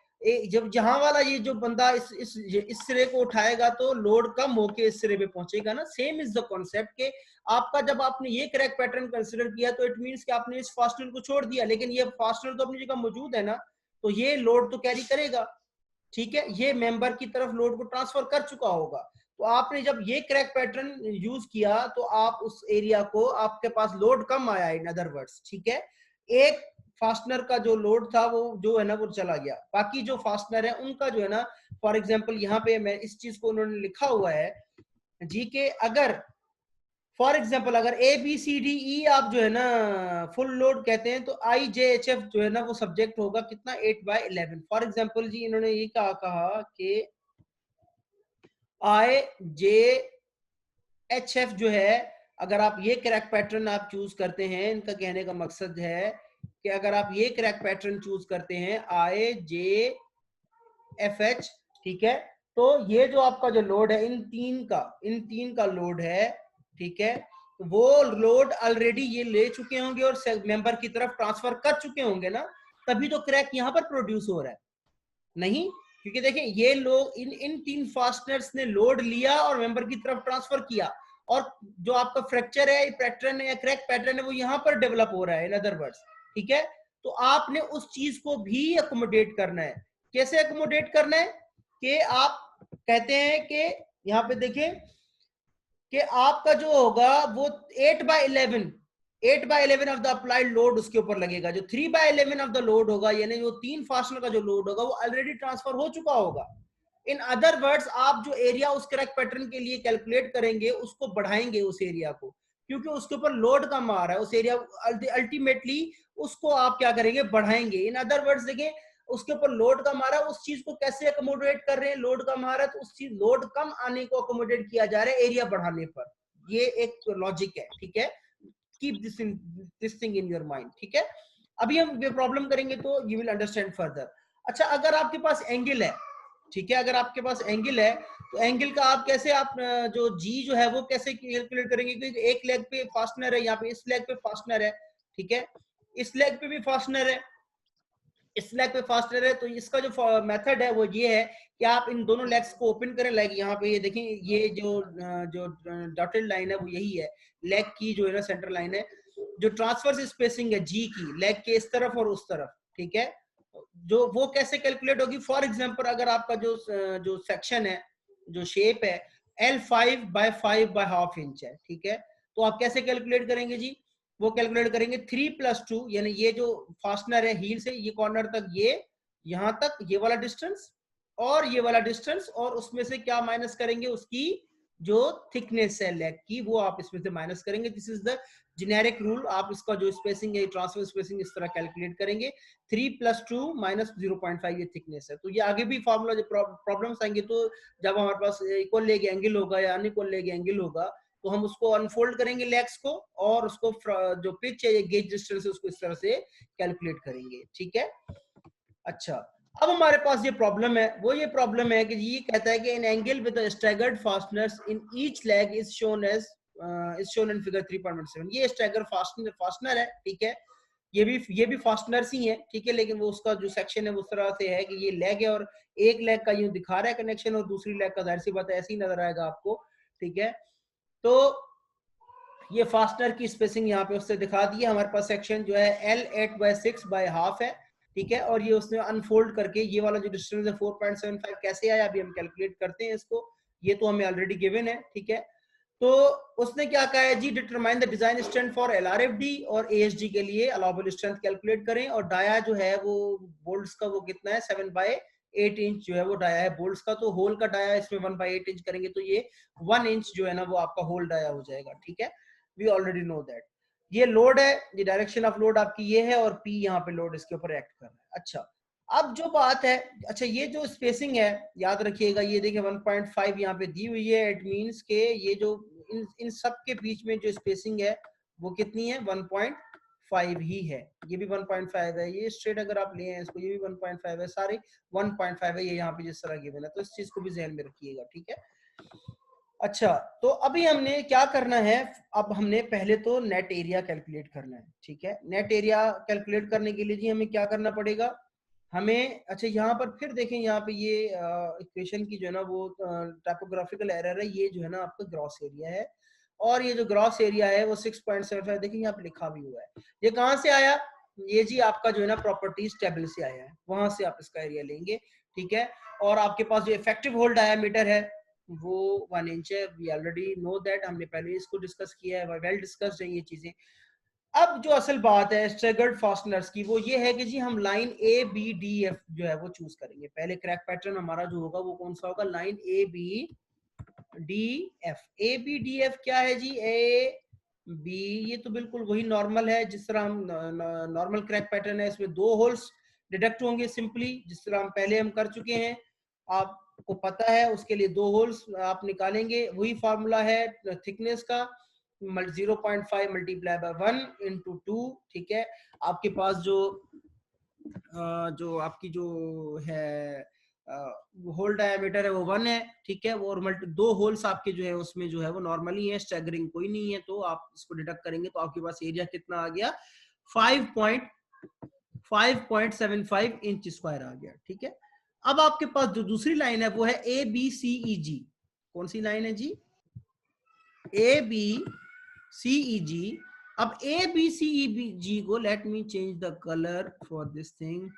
जब जहां वाला ये जो बंदा इस सिरे को उठाएगा तो लोड कम होके इस सिरे पे पहुंचेगा ना। सेम इज द कॉन्सेप्ट के आपका, जब आपने ये क्रैक पैटर्न कंसीडर किया तो इट मींस कि आपने इस फास्टनर को छोड़ दिया, लेकिन ये फास्टनर तो अपनी जगह मौजूद है ना, तो ये लोड तो कैरी करेगा। ठीक है, ये मेंबर की तरफ लोड को ट्रांसफर कर चुका होगा। तो आपने जब ये क्रैक पैटर्न यूज किया तो आप उस एरिया को, आपके पास लोड कम आया इन अदर वर्ड्स। ठीक है, एक फास्टनर का जो लोड था वो जो है ना वो चला गया। बाकी जो फास्टनर है उनका जो है ना, फॉर एग्जांपल यहाँ पे मैं इस चीज को उन्होंने लिखा हुआ है जी के अगर फॉर एग्जाम्पल अगर ए बी सी डी ई आप जो है ना फुल लोड कहते हैं तो आई जे एच एफ जो है ना वो सब्जेक्ट होगा कितना 8/11। फॉर एग्जाम्पल जी इन्होंने ये कहा कि आई जे एच एफ जो है, अगर आप ये क्रैक पैटर्न आप चूज करते हैं, इनका कहने का मकसद है कि अगर आप ये क्रैक पैटर्न चूज करते हैं आई जे एफ एच, ठीक है, तो ये जो आपका जो लोड है इन तीन का लोड है, ठीक है, वो लोड ऑलरेडी ये ले चुके होंगे और मेंबर की तरफ ट्रांसफर कर चुके होंगे ना, तभी तो क्रैक यहाँ पर प्रोड्यूस हो रहा है। नहीं, क्योंकि देखिए ये लोग इन तीन फास्टनर्स ने लोड लिया और मेंबर की तरफ ट्रांसफर किया, और जो आपका फ्रैक्चर है पैटर्न है या क्रैक पैटर्न है वो यहाँ पर डेवलप हो रहा है इन अदर वर्ड्स, ठीक है। तो आपने उस चीज को भी अकोमोडेट करना है। कैसे अकोमोडेट करना है कि आप कहते हैं कि यहाँ पे देखिए कि आपका जो होगा वो 8/11 ऑफ द अप्लाइड लोड उसके ऊपर लगेगा। जो 3/11 ऑफ द लोड होगा, यानी जो तीन फास्टनर का जो लोड होगा वो ऑलरेडी ट्रांसफर हो चुका होगा। इन अदर वर्ड्स आप जो एरिया उस क्रैक पैटर्न के लिए कैलकुलेट करेंगे उसको बढ़ाएंगे उस एरिया को, क्योंकि उसके ऊपर लोड कम आ रहा है उस एरिया, अल्टीमेटली उसको आप क्या करेंगे, बढ़ाएंगे। इन अदर वर्ड्स देखिए उसके ऊपर लोड कम आ रहा है, उस चीज को कैसे अकोमोडेट कर रहे हैं, लोड कम आ रहा है तो उस चीज लोड कम आने को अकोमोडेट किया जा रहा है एरिया बढ़ाने पर। ये एक लॉजिक है, ठीक है, keep this thing in your mind, ठीक है। अभी हम ये प्रॉब्लम करेंगे तो यू विल अंडरस्टैंड फर्दर। अच्छा, अगर आपके पास एंगल है, ठीक है, अगर आपके पास एंगल है तो एंगल का आप कैसे आप जो जी जो है वो कैसे कैलकुलेट करेंगे, क्योंकि एक लेग पे फास्टनर है, यहाँ पे इस लेग पे फास्टनर है, ठीक है, इस लेग पे भी फास्टनर है, इस लेग पे फास्टनर है। तो इसका जो मेथड है वो ये है कि आप इन दोनों लेग्स को ओपन करें। लेग यहाँ पे ये देखें, ये जो डॉटेड लाइन है वो यही है लेग की जो है ना सेंटर लाइन है। जो ट्रांसवर्स स्पेसिंग है जी की लेग के इस तरफ और उस तरफ, ठीक है, जो वो कैसे कैलकुलेट होगी। फॉर एग्जाम्पल अगर आपका जो सेक्शन है, जो शेप है L5/5/1/2 इंच है, ठीक है, तो आप कैसे कैलकुलेट करेंगे जी, वो कैलकुलेट करेंगे 3+2, यानी ये जो फास्टनर है हील से ये कॉर्नर तक, ये यहां तक ये वाला डिस्टेंस और ये वाला डिस्टेंस, और उसमें से क्या माइनस करेंगे, उसकी जो थिकनेस है लेग की वो आप इसमें से माइनस करेंगे। This is the generic rule. आप इसका जो स्पेसिंग है ट्रांसफर स्पेसिंग इस तरह कैलकुलेट करेंगे। 3+2 माइनस 0.5 ये थिकनेस है। तो ये आगे भी फॉर्मूला प्रॉब्लम्स आएंगे तो जब हमारे पास इक्वल लेग एंगल होगा या अनइक्वल लेग एंगल होगा तो हम उसको अनफोल्ड करेंगे लेग्स को, और उसको जो पिच है, ये गेज डिस्टेंस है, उसको इस तरह से कैलकुलेट करेंगे, ठीक है। अच्छा, अब हमारे पास ये प्रॉब्लम है, वो ये प्रॉब्लम है कि ये कहता है कि in angle with staggered fasteners in each leg is shown in figure 3.7। ये स्टैगर फास्टनर है, ठीक है, ये भी फास्टनर्स ही है, ठीक है, लेकिन वो उसका जो सेक्शन है वो उस तरह से है कि ये लेग है और एक लेग का यूं दिखा रहा है कनेक्शन और दूसरी लेग का जाहिर सी बात है ऐसे ही नजर आएगा आपको, ठीक है। तो ये फास्टनर की स्पेसिंग यहाँ पे उससे दिखा दी है। हमारे पास सेक्शन जो है L8/6/1/2 है, ठीक है, और ये उसने अनफोल्ड करके ये वाला जो डिस्टेंस है 4.75 कैसे आया अभी हम कैलकुलेट करते हैं इसको, ये तो हमें ऑलरेडी गिवन है, ठीक है। तो उसने क्या कहा है जी, determine the design strength for LRFD और ASD के लिए अलाउबल स्ट्रेंथ कैलकुलेट करें, और डाया जो है वो बोल्ट्स का वो कितना है 7/8 इंच जो है वो डाया है बोल्ट्स का। तो होल का डाया इसमें 1/8 इंच करेंगे तो ये 1 इंच जो है ना वो आपका होल डाया हो जाएगा, ठीक है। We already know that. ये लोड है, ये डायरेक्शन ऑफ लोड आपकी ये है, और P यहाँ पे लोड इसके ऊपर एक्ट कर रहा है। अच्छा, अब जो बात है, अच्छा ये जो स्पेसिंग है याद रखिएगा, ये देखिए 1.5 यहाँ पे दी हुई है। इट मींस के ये जो इन सब के बीच में जो स्पेसिंग है वो कितनी है, 1.5 ही है। ये भी 1.5 है, ये स्ट्रेट अगर आप ले इसको, ये भी 1.5 है, सारे 1.5 है ये यहाँ पे जिस तरह गिवन है। तो इस चीज को भी ध्यान में रखिएगा, ठीक है। अच्छा, तो अभी हमने क्या करना है, अब हमने पहले तो नेट एरिया कैलकुलेट करना है, ठीक है। नेट एरिया कैलकुलेट करने के लिए जी हमें क्या करना पड़ेगा, हमें, अच्छा यहाँ पर फिर देखें, यहाँ पे ये इक्वेशन की जो है ना वो टाइपोग्राफिकल एरर है, ये जो है ना आपका ग्रॉस एरिया है, और ये जो ग्रॉस एरिया है वो 6.75 देखिए यहाँ पे लिखा भी हुआ है। ये कहाँ से आया, ये जी आपका जो है ना प्रॉपर्टीज टेबल से आया है, वहां से आप इसका एरिया लेंगे, ठीक है। और आपके पास जो इफेक्टिव होल डायमीटर है वो 1 इंच है। वी ऑलरेडी नो दैट, हमने पहले इसको डिस्कस किया है, वेल डिस्कस्ड है ये चीजें। अब जो असल बात है स्ट्रैगर्ड फास्टनर्स की वो ये है कि जी हम line A B D F जो है वो चूज करेंगे। पहले क्रैक पैटर्न हमारा जो होगा वो कौन सा होगा, line A B D F. A B D F क्या है जी, ए बी, ये तो बिल्कुल वही नॉर्मल है जिस तरह हम नॉर्मल क्रैक पैटर्न है, इसमें 2 होल्स डिडक्ट होंगे सिंपली, जिस तरह हम पहले हम कर चुके हैं, आपको पता है। उसके लिए 2 होल्स आप निकालेंगे, वही फार्मूला है थिकनेस का, 0.5 मल्टीप्लाई बाय 1 इंटू 2, ठीक है। आपके पास जो आपकी जो है होल डायमीटर है वो 1 है, ठीक है। वो और 2 होल्स आपके जो है उसमें जो है वो नॉर्मली है, स्टैगरिंग कोई नहीं है, तो आप इसको डिडक्ट करेंगे तो आपके पास एरिया कितना आ गया, 5.75 इंच स्क्वायर आ गया, ठीक है। अब आपके पास जो दूसरी लाइन है वो है ए बी सी ई जी। कौन सी लाइन है जी, ए बी सी ई जी। अब ए बी सी ई जी को, let me change the colour for this thing,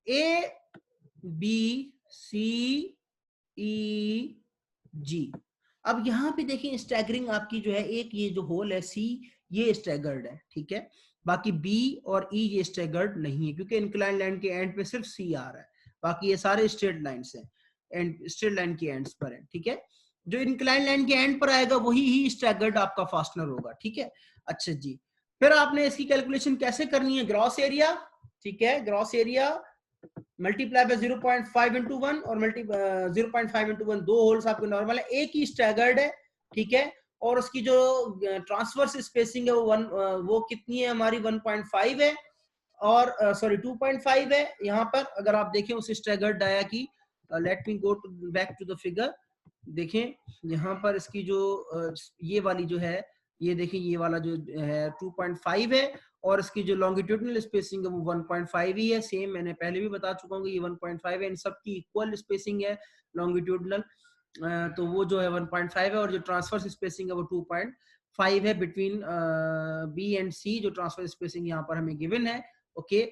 A B C E G. अब यहां पे देखिए स्टैगरिंग आपकी जो है, एक ये जो होल है सी ये स्टैगर्ड है, ठीक है। बाकी बी और ई ये स्टैगर्ड नहीं है, क्योंकि इंक्लाइन लाइन के एंड पे सिर्फ सी आ रहा है, बाकी ये सारे स्ट्रेट लाइंस हैं, एंड स्ट्रेट लाइन के एंड्स पर है, ठीक है। जो इंक्लाइन लाइन के एंड पर आएगा वही ही स्टैगर्ड आपका फास्टनर होगा, ठीक है। अच्छा जी, फिर आपने इसकी कैलकुलेशन कैसे करनी है, ग्रॉस एरिया, ठीक है। Gross area multiply by 0.5 into 1 और 0.5 इंटू 1, 2 होल्स आपके नॉर्मल है, एक ही स्टैगर्ड है, ठीक है। और उसकी जो ट्रांसवर्स स्पेसिंग है वो कितनी है हमारी, 1.5 है, और सॉरी 2.5 है। यहाँ पर अगर आप देखें उस स्टैगर्ड डाया की, let me go to back to the figure, देखें यहाँ पर इसकी जो ये वाली जो है, ये देखें ये वाला जो है 2.5 है, और इसकी जो लॉन्गिट्यूडनल स्पेसिंग है वो 1.5 ही है। सेम मैंने पहले भी बता चुका हूँ कि ये 1.5 है, इन सब की इक्वल स्पेसिंग है लॉन्गिट्यूडनल, तो वो जो है 1.5 है, और जो ट्रांसफर स्पेसिंग है वो 2.5 है बिटवीन बी एंड सी, जो ट्रांसफर स्पेसिंग यहाँ पर हमें गिवन है, ओके।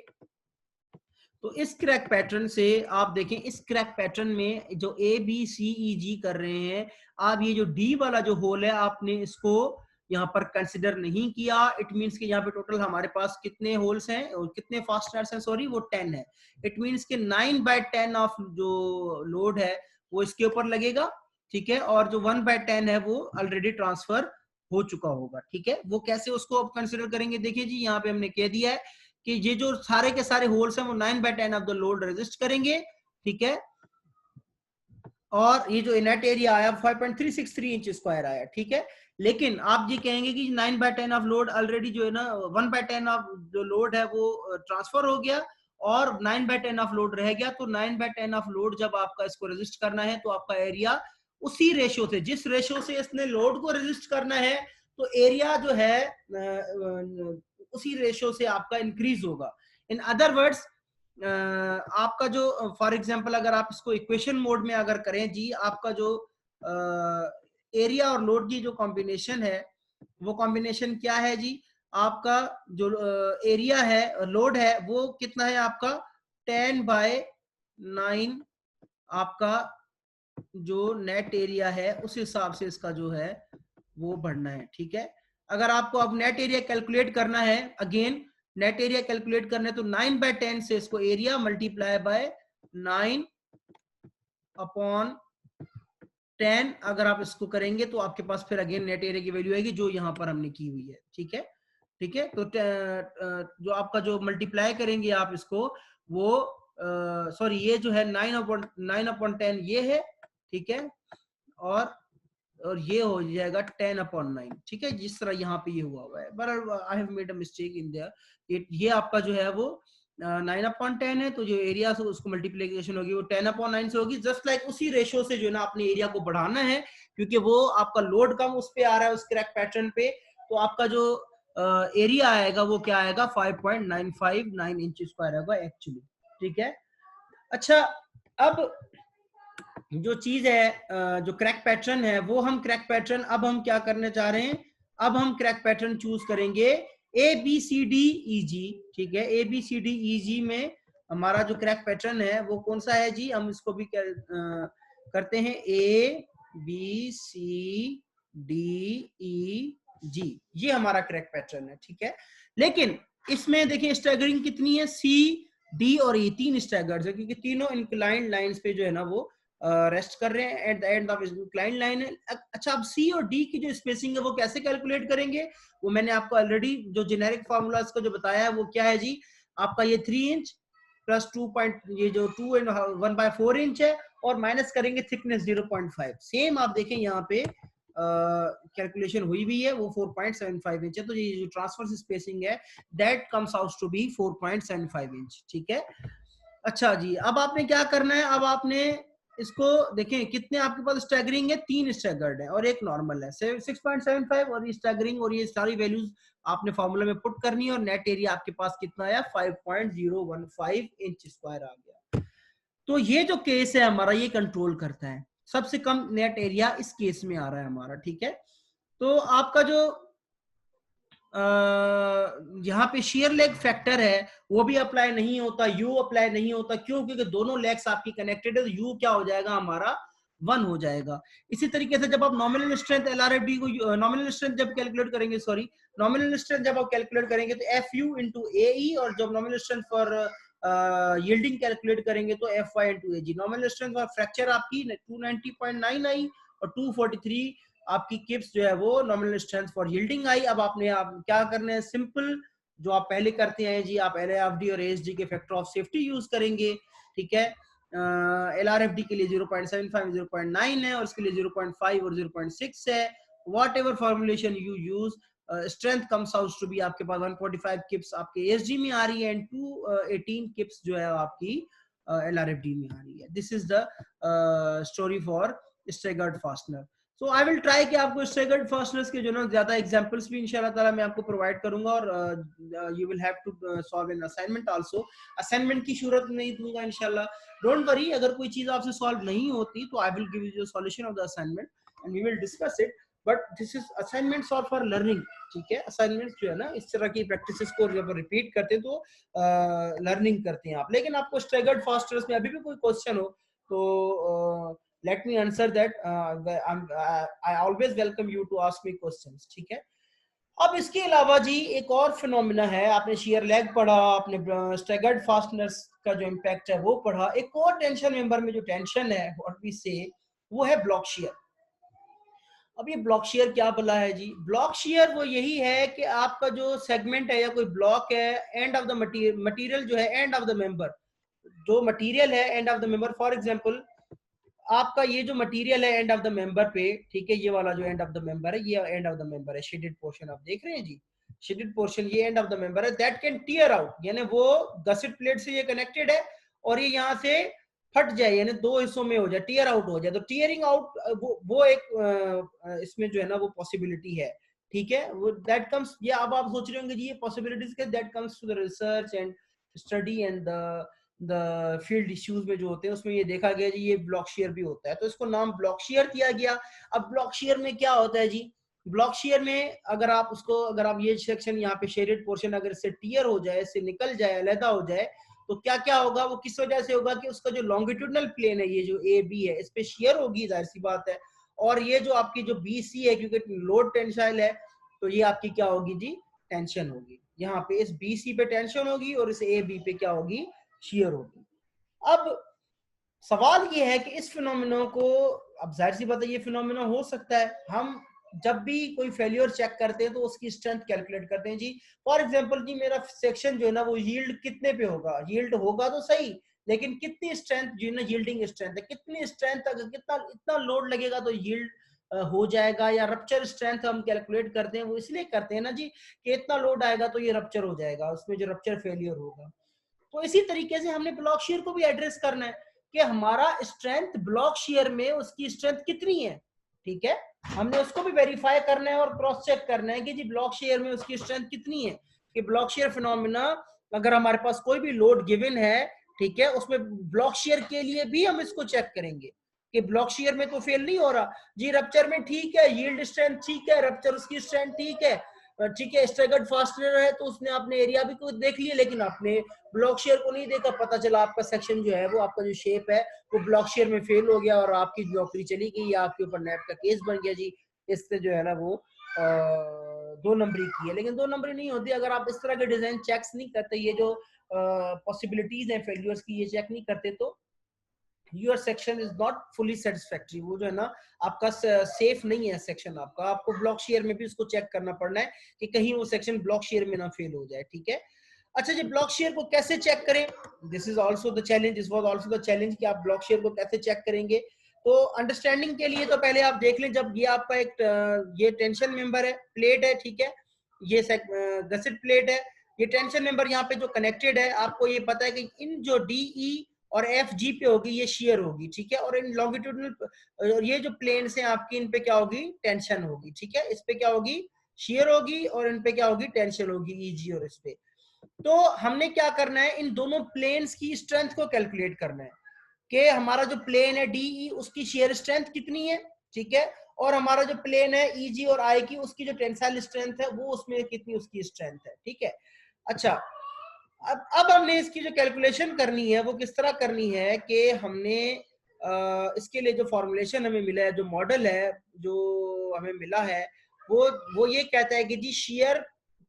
तो इस क्रैक पैटर्न से आप देखें, इस क्रैक पैटर्न में जो ए बी सी ई जी कर रहे हैं, आप ये जो डी वाला जो होल है आपने इसको यहाँ पर कंसिडर नहीं किया। इट मींस कि यहाँ पे टोटल हमारे पास कितने होल्स हैं और कितने फास्टनर्स हैं, सॉरी वो 10 है। इट मींस कि 9/10 ऑफ जो लोड है वो इसके ऊपर लगेगा, ठीक है। और जो 1/10 है वो ऑलरेडी ट्रांसफर हो चुका होगा, ठीक है। वो कैसे उसको अब कंसिडर करेंगे, देखिए जी यहाँ पे हमने कह दिया है कि ये जो सारे के सारे होल्स हैं वो 9/10 ऑफ द लोड रेजिस्ट करेंगे, ठीक है। और ये जो नेट एरिया आया 5.363 इंच स्क्वायर आया, ठीक है। लेकिन आप ये कहेंगे कि 9/10 ऑफ लोड ऑलरेडी जो है ना, 1/10 ऑफ जो लोड है वो ट्रांसफर हो गया और 9/10 ऑफ लोड रह गया। तो 9/10 ऑफ लोड जब आपका इसको रेजिस्ट करना है तो आपका एरिया उसी रेशियो से, जिस रेशियो से इसने लोड को रेजिस्ट करना है, तो एरिया जो है उसी रेशियो से आपका इंक्रीज होगा। इन अदर वर्ड्स, आपका जो फॉर एग्जांपल अगर आप इसको इक्वेशन मोड में अगर करें जी, आपका जो एरिया और लोड की जो कॉम्बिनेशन है वो कॉम्बिनेशन क्या है जी, आपका जो एरिया है, लोड है, वो कितना है आपका 10/9, आपका जो नेट एरिया है उस हिसाब से इसका जो है वो बढ़ना है, ठीक है। अगर आपको अब नेट एरिया कैलकुलेट करना है, अगेन नेट एरिया कैलकुलेट करना है, तो 9/10 से इसको एरिया मल्टीप्लाई बाय 9/10 अगर आप इसको करेंगे तो आपके पास फिर अगेन नेट एरिया की वैल्यू आएगी जो यहाँ पर हमने की हुई है, ठीक है। ठीक है, तो जो आपका जो मल्टीप्लाई करेंगे आप इसको, वो सॉरी ये जो है 9/10 ये है, ठीक है, और ये हो जाएगा 10/9, ठीक है, जिस तरह यहाँ पे ये हुआ है, but I have made a mistake in their. ये आपका जो है वो 9/10 है, तो जो एरिया से उसको मल्टीप्लीकेशन होगी वो 10/9 से होगी। जस्ट लाइक उसी रेशियो से जो है ना अपने एरिया को बढ़ाना है, क्योंकि वो आपका लोड कम उस पे आ रहा है, उस क्रैक पैटर्न पे, तो आपका जो एरिया आएगा वो क्या आएगा 5.959 इंच स्क्वायर होगा एक्चुअली, ठीक है। अच्छा, अब जो चीज है जो क्रैक पैटर्न है, वो हम क्रैक पैटर्न अब हम क्या करने जा रहे हैं, अब हम क्रैक पैटर्न चूज करेंगे ए बी सी डी ई जी, ठीक है। ए बी सी डी ई जी में हमारा जो क्रैक पैटर्न है वो कौन सा है जी, हम इसको भी करते हैं ए बी सी डी ई जी, ये हमारा करेक्ट पैटर्न है, ठीक है। लेकिन इसमें देखिए स्टैगरिंग कितनी है, सी, डी और ई तीन स्टैगर्स है, क्योंकि तीनों इंक्लाइंड लाइंस पे जो है ना वो रेस्ट कर रहे हैं, at the end of inclined line है। अच्छा, अब सी और डी की जो स्पेसिंग है वो कैसे कैलकुलेट करेंगे, वो मैंने आपको ऑलरेडी जो जेनेरिक फार्मूला इसका जो बताया है वो क्या है जी, आपका ये 3 इंच प्लस 2 पॉइंट, ये जो 2 एंड 1/4 इंच है, और माइनस करेंगे थिकनेस 0.5। सेम आप देखें यहाँ पे कैलकुलेशन हुई भी है, वो 4.75 इंच है, तो ये जो ट्रांसफर स्पेसिंग है that comes out to be 4.75 inch, ठीक है। अच्छा जी, अब आपने क्या करना है, अब आपने इसको देखें कितने आपके पास स्टैगरिंग है, 3 स्टैगर्ड है और एक नॉर्मल है 6.75, और ये स्टैगरिंग और ये सारी वैल्यूज आपने फॉर्मूला में पुट करनी है, और नेट एरिया आपके पास कितना आया, 5.015 इंच स्क्वायर आ गया। तो ये जो केस है हमारा, ये कंट्रोल करता है, सबसे कम नेट एरिया इस केस में आ रहा है हमारा, ठीक है। तो आपका जो यहाँ पे शेयर लेग फैक्टर है वो भी अप्लाई नहीं होता, यू अप्लाई नहीं होता, क्यों, क्योंकि दोनों लेग्स आपकी कनेक्टेड है, तो यू क्या हो जाएगा हमारा 1 हो जाएगा। इसी तरीके से जब आप नॉमिनल स्ट्रेंथ एलआरएफडी को, नॉमिनल स्ट्रेंथ जब कैलकुलेट करेंगे, सॉरी, नॉमिनल स्ट्रेंथ जब आप कैलकुलेट करेंगे तो F U into A E, और जब nominal strength for yielding calculate करेंगे तो F Y into A G. Nominal strength for fracture आपकी 290.9 आई और 243 आपकी किप्स जो है वो नॉमिनल स्ट्रेंथ फॉर यील्डिंग आई। अब आपने आप क्या करना है, सिंपल जो आप पहले करते हैं जी, आप एलआरएफडी और एएसडी के फैक्टर ऑफ सेफ्टी यूज करेंगे, ठीक है। एलआरएफडी के लिए 0.75 0.9 है, और इसके लिए 0.5 और 0.6 है। Whatever formulation you use, strength comes out to be आपके पास 145 किप्स आपके एएसडी में आ रही है, एंड 218 किप्स जो है आपकी एलआरएफडी में आ रही है। This is the story for staggered fastener. So I will try कि आपको स्टैगर्ड फास्टनर्स के जो ना ज्यादा एग्जांपल्स भी इंशाल्लाह ताला मैं आपको प्रोवाइड करूंगा, और you will have to solve an assignment also. Assignment की जरूरत नहीं दूंगा इंशाल्लाह, डोंट वरी। अगर कोई चीज आपसे सॉल्व नहीं होती तो I will give you the solution of the assignment and we will discuss it, but this is assignment solve for learning, ठीक है। असाइनमेंट जो है ना इस तरह की प्रैक्टिसेस को जब रिपीट करते हैं तो लर्निंग करते हैं आप। लेकिन आपको स्टैगर्ड फास्टनर्स में अभी भी कोई क्वेश्चन हो तो let me answer that. I always welcome you to ask me questions, ठीक है। अब इसके अलावा जी एक और फिनोमिना है, आपने शेयर लेग पढ़ा, आपने स्टैगर्ड फास्टनर्स का जो इम्पैक्ट है वो पढ़ा, एक और टेंशन मेंबर में जो टेंशन है व्हाट वी से, वो है ब्लॉक शेयर। अब ये ब्लॉक शेयर क्या बोला है जी, ब्लॉक शेयर वो यही है कि आपका जो सेगमेंट है या कोई ब्लॉक है, एंड ऑफ द मटीरियल जो है एंड ऑफ द मेंबर, जो मटीरियल है end of the member, for example आपका ये जो मटेरियल है एंड ऑफ द मेंबर पे, ठीक है, ये वाला जो एंड ऑफ द मेंबर है, ये एंड ऑफ द मेंबर है, शेडेड पोर्शन आप देख रहे हैं जी, शेडेड पोर्शन ये एंड ऑफ द मेंबर है, दैट कैन टीयर आउट, यानी वो गसेट प्लेट से ये कनेक्टेड है और ये यहाँ से फट जाए, यानी दो हिस्सों में हो जाए, टीयर आउट हो जाए, तो टीयरिंग आउट वो एक इसमें जो है ना वो पॉसिबिलिटी है, ठीक है। वो दैट कम्स, ये अब आप सोच रहे होंगे जी ये पॉसिबिलिटीज के, that comes to the research and study and the field issues में जो होते हैं उसमें ये देखा गया जी ये ब्लॉक शेयर भी होता है, तो इसको नाम ब्लॉक शेयर दिया गया। अब ब्लॉक शेयर में क्या होता है जी, ब्लॉक शेयर में अगर आप उसको, अगर आप ये सेक्शन यहाँ पे शेडेड पोर्शन अगर इससे टीयर हो जाए, इससे निकल जाए, अलहदा हो जाए, तो क्या क्या होगा, वो किस वजह से होगा कि उसका जो लॉन्गिट्यूडनल प्लेन है, ये जो ए बी है, इस पे शेयर होगी, जाहिर सी बात है, और ये जो आपकी जो बी सी है, क्योंकि लोड टेंसाइल है, तो ये आपकी क्या होगी जी, टेंशन होगी, यहाँ पे इस बी सी पे टेंशन होगी और इस ए बी पे क्या होगी, शेयर होगी। अब सवाल ये है कि इस फिनोमिना को, अब जाहिर सी बात है ये फिनोमिना हो सकता है, हम जब भी कोई फेल्योर चेक करते हैं तो उसकी स्ट्रेंथ कैलकुलेट करते हैं जी। फॉर एग्जांपल जी मेरा सेक्शन जो है ना वो यील्ड कितने पे होगा, यील्ड होगा तो सही, लेकिन कितनी स्ट्रेंथ जो है ना, यील्डिंग स्ट्रेंथ है, कितनी स्ट्रेंथ अगर कितना इतना लोड लगेगा तो यील्ड हो जाएगा, या रप्चर स्ट्रेंथ हम कैलकुलेट करते हैं, वो इसलिए करते हैं ना जी कि इतना लोड आएगा तो ये रप्चर हो जाएगा, उसमें जो रप्चर फेलियर होगा। तो इसी तरीके से हमने ब्लॉक शेयर को भी एड्रेस करना है कि हमारा स्ट्रेंथ ब्लॉक शेयर में उसकी स्ट्रेंथ कितनी है, ठीक है, हमने उसको भी वेरीफाई करना है और क्रॉस चेक करना है कि जी ब्लॉक शेयर में उसकी स्ट्रेंथ कितनी है, कि ब्लॉक शेयर फिनोमिना अगर हमारे पास कोई भी लोड गिवन है, ठीक है, उसमें ब्लॉक शेयर के लिए भी हम इसको चेक करेंगे कि ब्लॉक शेयर में तो फेल नहीं हो रहा जी, रप्चर में ठीक है, यील्ड स्ट्रेंथ ठीक है, रप्चर उसकी स्ट्रेंथ ठीक है, ठीक है, स्टैगर्ड फास्टनर है तो उसने आपने एरिया भी को देख लिया, लेकिन आपने ब्लॉक शेयर को नहीं देखा, पता चला आपका सेक्शन जो है वो, आपका जो शेप है वो ब्लॉक शेयर में फेल हो गया और आपकी नौकरी चली गई या आपके ऊपर नेट का केस बन गया जी, इससे जो है ना वो 2 नंबरी की है, लेकिन 2 नंबरी नहीं होती अगर आप इस तरह के डिजाइन चेक्स नहीं करते, ये जो पॉसिबिलिटीज हैं फेल्यूर्स की ये चेक नहीं करते, तो your section is not fully satisfactory. वो जो है ना आपका सेफ नहीं है सेक्शन आपका, आपको ब्लॉक शेयर में भी उसको चेक करना पड़ना है कि कहीं वो सेक्शन ब्लॉक शेयर में ना फेल हो जाए, ठीक है। अच्छा जी, ब्लॉक शेयर को कैसे चेक करें, this is also the challenge, this was also the challenge कि आप ब्लॉक शेयर को कैसे चेक करेंगे। तो अंडरस्टैंडिंग के लिए तो पहले आप देख लें, जब ये आपका एक ये टेंशन मेंबर है, प्लेट है, ठीक है, ये गसेट प्लेट है, ये टेंशन मेंबर यहाँ पे जो कनेक्टेड है, आपको ये पता है कि इन जो DE और FG पे होगी ये शेयर होगी, ठीक है, और इन लॉन्गिट्यूडनल ये जो प्लेन्स हैं आपकी, इन पे क्या होगी, टेंशन होगी, ठीक है, इस पे क्या होगी, शेयर होगी, और इन पे क्या होगी, टेंशन होगी, EG और इस पे। तो हमने क्या करना है, इन दोनों प्लेन्स की स्ट्रेंथ को कैलकुलेट करना है कि हमारा जो प्लेन है DE उसकी शेयर स्ट्रेंथ कितनी है, ठीक है, और हमारा जो प्लेन है EG और I की उसकी जो टेंसाइल स्ट्रेंथ है वो उसमें कितनी उसकी स्ट्रेंथ है, ठीक है। अच्छा, अब हमने इसकी जो कैलकुलेशन करनी है वो किस तरह करनी है कि हमने इसके लिए जो फॉर्मुलेशन हमें मिला है, जो मॉडल है जो हमें मिला है, वो ये कहता है कि जी शेयर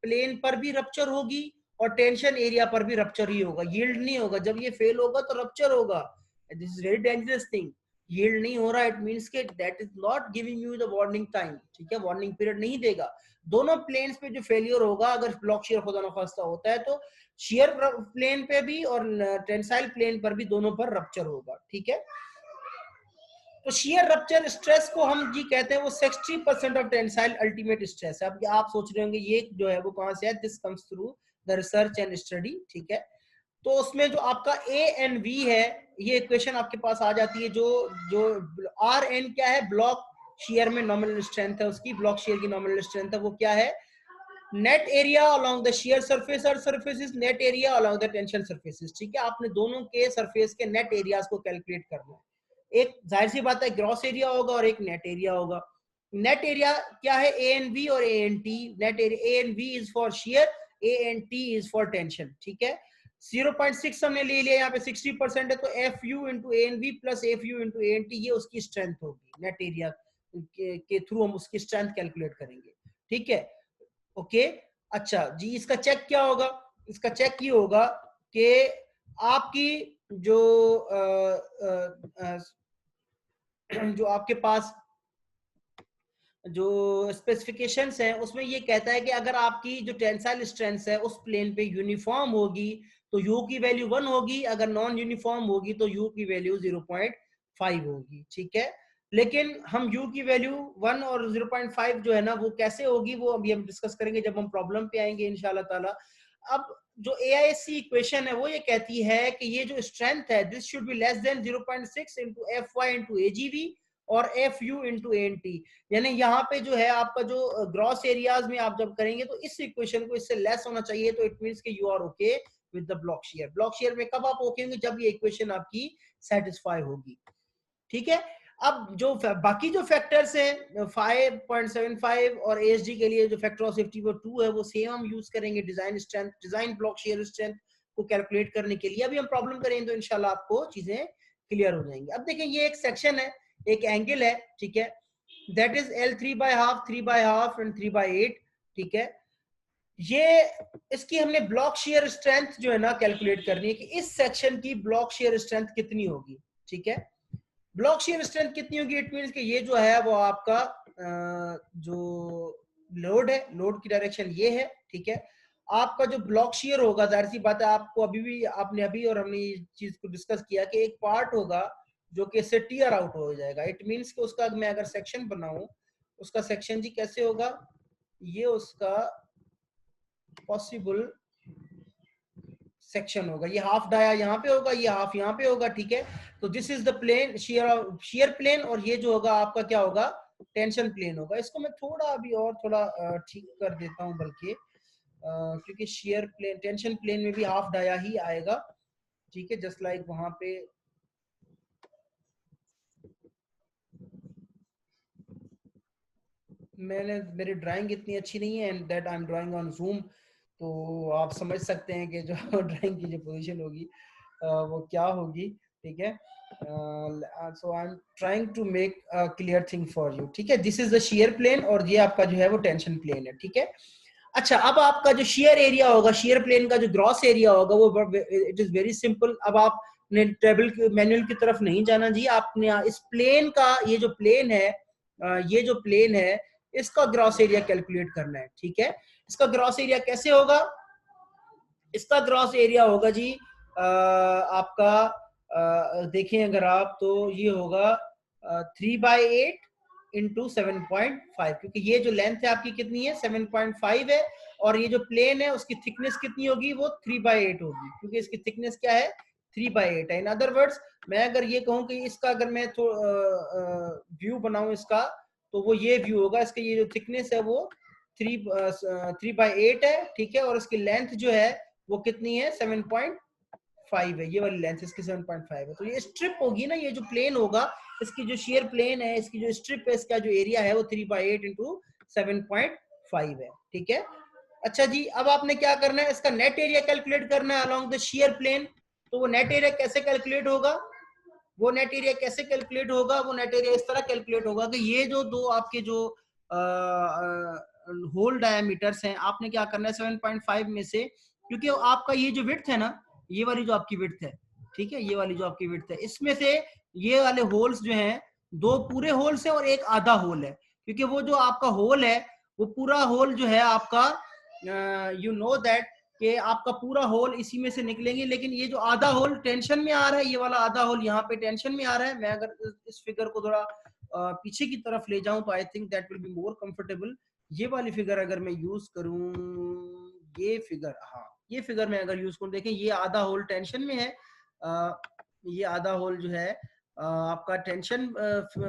प्लेन पर भी रप्चर होगी और टेंशन एरिया पर भी रप्चर ही होगा, यील्ड नहीं होगा। जब ये फेल होगा तो रप्चर होगा, this is very dangerous thing. Yield नहीं हो रहा, इट मींस के that is not giving you the warning time, ठीक है, वार्निंग पीरियड नहीं देगा। दोनों प्लेन्स पे जो फेलियर होगा अगर ब्लॉक शेयर खुदा न खास्ता होता है, तो शेयर प्लेन पे भी और टेंसाइल प्लेन पर भी दोनों पर रप्चर होगा, ठीक है। तो शेयर रप्चर स्ट्रेस को हम जी कहते हैं वो 60% ऑफ टेंसाइल अल्टीमेट स्ट्रेस है। अब आप सोच रहे होंगे ये जो है वो कहां से है, this comes through the research and study, ठीक है। तो उसमें जो आपका ANV है, ये इक्वेशन आपके पास आ जाती है, जो जो RN क्या है, ब्लॉक शेयर में नॉमिनल स्ट्रेंथ है उसकी, ब्लॉक शेयर की नॉमिनल स्ट्रेंथ है वो क्या है, net area along the shear surface और surfaces, net area along the tension surfaces, ठीक है। आपने दोनों के सरफेस के नेट एरियाज को कैलकुलेट करना है। एक जाहिर सी बात है ग्रॉस एरिया होगा और एक नेट एरिया होगा। नेट एरिया क्या है, ANV और ANT। Net area ANV is for share, ANT is for tension, ठीक है। 0.6 हमने ले लिया, यहाँ पे 60% है, तो FU into ANV plus FU into ANT ये उसकी स्ट्रेंथ होगी, नेट एरिया के थ्रू हम उसकी स्ट्रेंथ कैलकुलेट करेंगे, ठीक है, ओके। अच्छा जी, इसका चेक क्या होगा, इसका चेक ये होगा कि आपकी जो जो आपके पास जो स्पेसिफिकेशंस हैं उसमें ये कहता है कि अगर आपकी जो टेंसाइल स्ट्रेंथ है उस प्लेन पे यूनिफॉर्म होगी तो U की वैल्यू 1 होगी, अगर नॉन यूनिफॉर्म होगी तो U की वैल्यू 0.5 होगी, ठीक है। लेकिन हम U की वैल्यू 1 और 0.5 जो है ना वो कैसे होगी वो अभी हम डिस्कस करेंगे जब हम प्रॉब्लम पे आएंगे इंशाल्लाह ताला। अब जो AISC इक्वेशन है वो ये कहती है कि ये जो स्ट्रेंथ है this should be less then 0.6 into FY into AGV और FU इंटू ANT, यानी यहाँ पे जो है आपका जो ग्रॉस एरियाज में आप जब करेंगे तो इस इक्वेशन को इससे लेस होना चाहिए, तो इट मींस कि you are okay with the block shear. Block shear में कब आप ओके होंगे, जब ये इक्वेशन आपकी सेटिस्फाई होगी, ठीक है। अब जो बाकी जो फैक्टर्स हैं 5.75 और ASD के लिए जो फैक्टर ऑफ सेफ्टी वो 2 है, वो सेम हम यूज करेंगे design strength, design block shear strength को कैलकुलेट करने के लिए। अभी हम प्रॉब्लम करेंगे तो इंशाल्लाह आपको चीजें क्लियर हो जाएंगी। अब देखिए ये एक सेक्शन है, एक एंगल है, ठीक है, दैट इज L 3/2, 3/2 एंड 3/8, ठीक है। ये इसकी हमने ब्लॉक शेयर स्ट्रेंथ जो है ना कैलकुलेट करनी है कि इस सेक्शन की ब्लॉक शेयर स्ट्रेंथ कितनी होगी, ठीक है। ब्लॉक शेयर स्ट्रेंथ कितनी होगी, इट मींस कि ये जो है वो आपका जो लोड है, लोड की डायरेक्शन ये है, ठीक है। आपका जो ब्लॉक शेयर होगा, जाहिर सी बात है आपको अभी भी आपने अभी और हमने इस चीज को डिस्कस किया कि एक पार्ट होगा जो कि इससे टीयर आउट हो जाएगा। इट मींस कि उसका मैं अगर सेक्शन बनाऊं, उसका सेक्शन जी कैसे होगा, ये उसका पॉसिबल सेक्शन होगा, ये हाफ डाया यहाँ पे होगा, ये हाफ यहाँ पे होगा, ठीक है। तो this is the plane shear plane, और ये जो होगा आपका क्या होगा, टेंशन प्लेन होगा। इसको मैं थोड़ा अभी और थोड़ा ठीक कर देता हूँ, बल्कि क्योंकि शेयर प्लेन टेंशन प्लेन में भी हाफ डाया ही आएगा, ठीक है, जस्ट लाइक वहां पे मेरी ड्राइंग इतनी अच्छी नहीं है, and that I am drawing on zoom, तो आप समझ सकते हैं कि जो ड्राइंग की जो पोजीशन होगी वो क्या होगी, ठीक है। so I'm trying to make a clear thing for you. ठीक है, this is the shear plane और ये आपका जो है वो टेंशन प्लेन है. ठीक है, अच्छा अब आपका जो shear एरिया होगा, shear प्लेन का जो ग्रॉस एरिया होगा वो इट इज वेरी सिंपल. अब आपने टेबल मैनुअल की तरफ नहीं जाना जी, आपने इस प्लेन का ये जो प्लेन है, ये जो प्लेन है इसका ग्रॉस एरिया कैलकुलेट करना है. ठीक है, इसका ग्रॉस एरिया कैसे होगा? इसका ग्रॉस एरिया होगा जी आपका देखें अगर आप तो ये होगा 3/8 इंटू 7.5, क्योंकि ये जो लेंथ है आपकी कितनी है 7.5 है और ये जो प्लेन है उसकी थिकनेस कितनी होगी वो 3/8 होगी, क्योंकि इसकी थिकनेस क्या है 3/8 है. इन अदर वर्ड्स मैं अगर ये कहूं कि इसका अगर मैं व्यू बनाऊं इसका, तो वो ये व्यू होगा. इसका ये जो थिकनेस है वो 3/8 है. ठीक है, और इसकी लेंथ जो है वो कितनी है 7.5 है. ये वाली लेंथ इसकी 7.5 है. तो ये स्ट्रिप होगी ना, ये जो प्लेन होगा इसकी जो शेयर प्लेन है, इसकी जो स्ट्रिप है, इसका जो एरिया है वो 3/8 इंटू 7.5 है. ठीक है, अच्छा जी अब आपने क्या करना है, इसका नेट एरिया कैलकुलेट करना है अलोंग द शेयर प्लेन. तो वो नेट एरिया कैसे कैलकुलेट होगा? वो नेट एरिया कैसे कैलकुलेट होगा? वो नेट एरिया इस तरह कैलकुलेट होगा कि ये जो दो आपके जो होल डायमीटर्स हैं, आपने क्या करना है 7.5 में से, क्योंकि आपका ये जो विड्थ है ना, ये वाली जो आपकी विड्थ है, ठीक है, ये वाली जो आपकी विड्थ है, इसमें से ये वाले होल्स जो हैं, दो पूरे होल्स हैं और एक आधा होल है. क्योंकि वो जो आपका होल है वो पूरा होल जो है आपका यू नो दैट कि आपका पूरा होल इसी में से निकलेंगे, लेकिन ये जो आधा होल टेंशन में आ रहा है, ये वाला आधा होल यहाँ पे टेंशन में आ रहा है. मैं अगर इस फिगर को थोड़ा पीछे की तरफ ले जाऊं तो I think that will be more comfortable. ये वाली फिगर अगर मैं यूज करूं, ये फिगर, हाँ ये फिगर मैं अगर यूज करूं, देखें ये आधा होल टेंशन में है, ये आधा होल जो है आपका टेंशन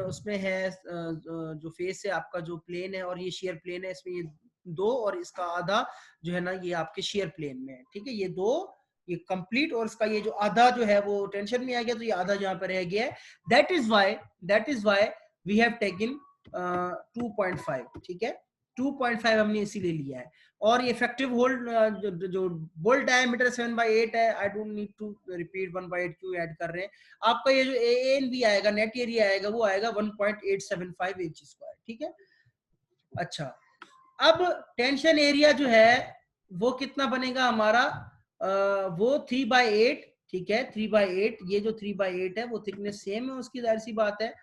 उसमें है, जो फेस है आपका जो प्लेन है और ये शेयर प्लेन है, इसमें ये दो और इसका आधा जो है ना ये आपके शेयर प्लेन में है. ठीक है, ये दो ये कंप्लीट और इसका ये जो आधा जो है वो टेंशन में आ गया, तो ये आधा यहाँ पर रह गया है. That is why we have taken 2.5. ठीक है, 2.5 हमने इसीलिए लिया है. और ये इफेक्टिव होल्ड जो बोल्ट डायमीटर 7/8 है, I don't need to repeat 1/8 क्यों ऐड कर रहे हैं. आपका ये जो एन भी आएगा, नेट एरिया आएगा, वो आएगा 1.875 इंच स्क्वायर. ठीक है, अच्छा अब टेंशन एरिया जो है वो कितना बनेगा हमारा, वो 3/8. ठीक है, 3/8, ये जो 3/8 है वो थिकनेस सेम है उसकी, जाहिर सी बात है.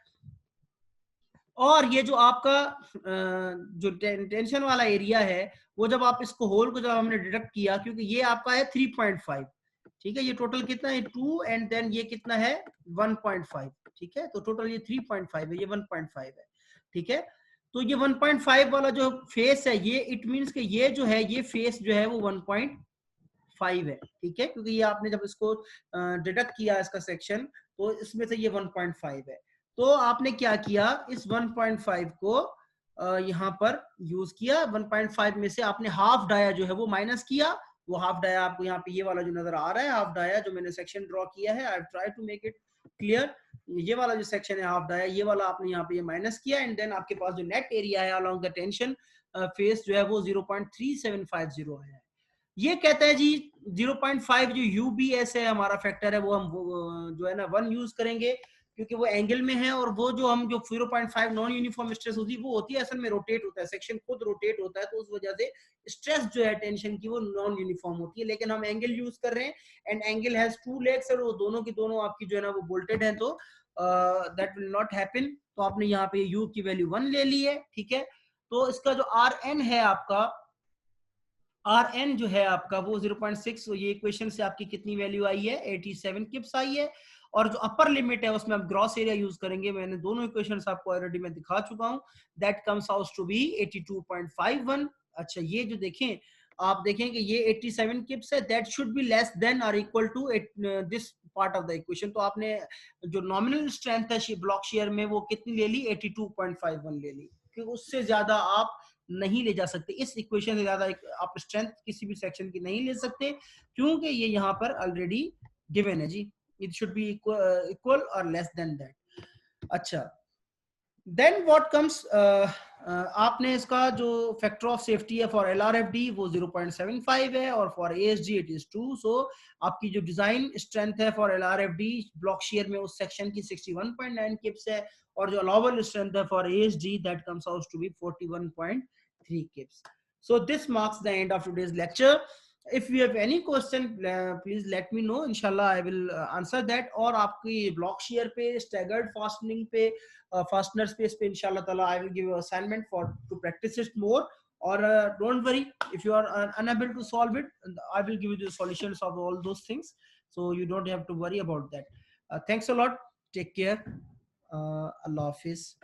और ये जो आपका जो टेंशन वाला एरिया है वो जब आप इसको होल को जब हमने डिडक्ट किया, क्योंकि ये आपका है 3.5. ठीक है, ये टोटल कितना है 2 एंड देन ये कितना है 1.5. ठीक है, तो टोटल ये 3.5 है, ये 1.5 है. ठीक है, तो ये 1.5 वाला जो फेस है ये इट मींस कि ये जो है ये फेस जो है वो 1.5 है. ठीक है, क्योंकि ये आपने जब इसको डिडक्ट किया इसका सेक्शन, तो इसमें से ये 1.5 है. तो आपने क्या किया, इस 1.5 को यहाँ पर यूज किया. 1.5 में से आपने हाफ डाया जो है वो माइनस किया. वो हाफ डाया आपको यहाँ पे ये वाला जो नजर आ रहा है हाफ डाया, जो मैंने सेक्शन ड्रॉ किया है, I try to make it clear. ये वाला जो सेक्शन है हाफ डाया, ये वाला आपने यहाँ पे ये माइनस किया एंड देन आपके पास जो नेट एरिया है अलोंग द टेंशन फेस जो है वो 0.3750 है. ये कहता है जी 0.5 जो यूबीएस है हमारा फैक्टर है, वो हम जो है ना 1 यूज करेंगे, क्योंकि वो एंगल में है. और वो जो हम जो 0.5 नॉन यूनिफॉर्म स्ट्रेस होती है वो होती है असल में रोटेट होता है, सेक्शन खुद रोटेट होता है, तो उस वजह से स्ट्रेस जो है टेंशन की वो नॉन यूनिफॉर्म होती है. लेकिन हम एंगल यूज कर रहे हैं एंड एंगल हैज 2 लेग्स और वो दोनों की दोनों आपकी जो है ना वो बोल्टेड है, तो दैट विल नॉट हैपन. तो आपने यहाँ पे यू की वैल्यू 1 ले ली है. ठीक है, तो इसका जो आर एन है आपका, आर एन जो है आपका वो 0.6, ये इक्वेशन से आपकी कितनी वैल्यू आई है 87 किप्स आई है. और जो अपर लिमिट है उसमें हम ग्रॉस एरिया यूज करेंगे, मैंने दोनों इक्वेशंस आपको ऑलरेडी मैं दिखा चुका हूं. That comes out to be 82.51. अच्छा ये जो देखें, आप देखें कि ये 87 किप्स है, that should be less than और equal to this part of the equation. तो आपने जो नॉमिनल स्ट्रेंथ है ब्लॉक शेयर में वो कितनी ले ली 82.51 ले ली, क्योंकि उससे ज्यादा आप नहीं ले जा सकते. इस इक्वेशन से ज्यादा आप स्ट्रेंथ किसी भी सेक्शन की नहीं ले सकते, क्योंकि ये यहाँ पर ऑलरेडी गिवन है जी. इट शुड बी इक्वल और लेस देन दैट. अच्छा देन व्हाट कम्स आपने इसका जो फैक्टर ऑफ सेफ्टी है फॉर LRFD वो 0.75 है और for ASG it is 2. So आपकी जो डिजाइन स्ट्रेंथ है फॉर LRFD ब्लॉक शेयर में उस सेक्शन की 61.9 किप्स है और जो अलाउबल स्ट्रेंथ है for ASG that comes out to be 41.3 kips. So this marks the end of today's lecture. If you have any question, please let me know. Inshallah, I will answer that. और आपकी block share पे, staggered fastening पे, fastener space पे, inshallah ताला, I will give you assignment for to practice it more. Or don't worry, if you are unable to solve it, I will give you the solutions of all those things. So you don't have to worry about that. Thanks a lot. Take care. Allah Hafiz.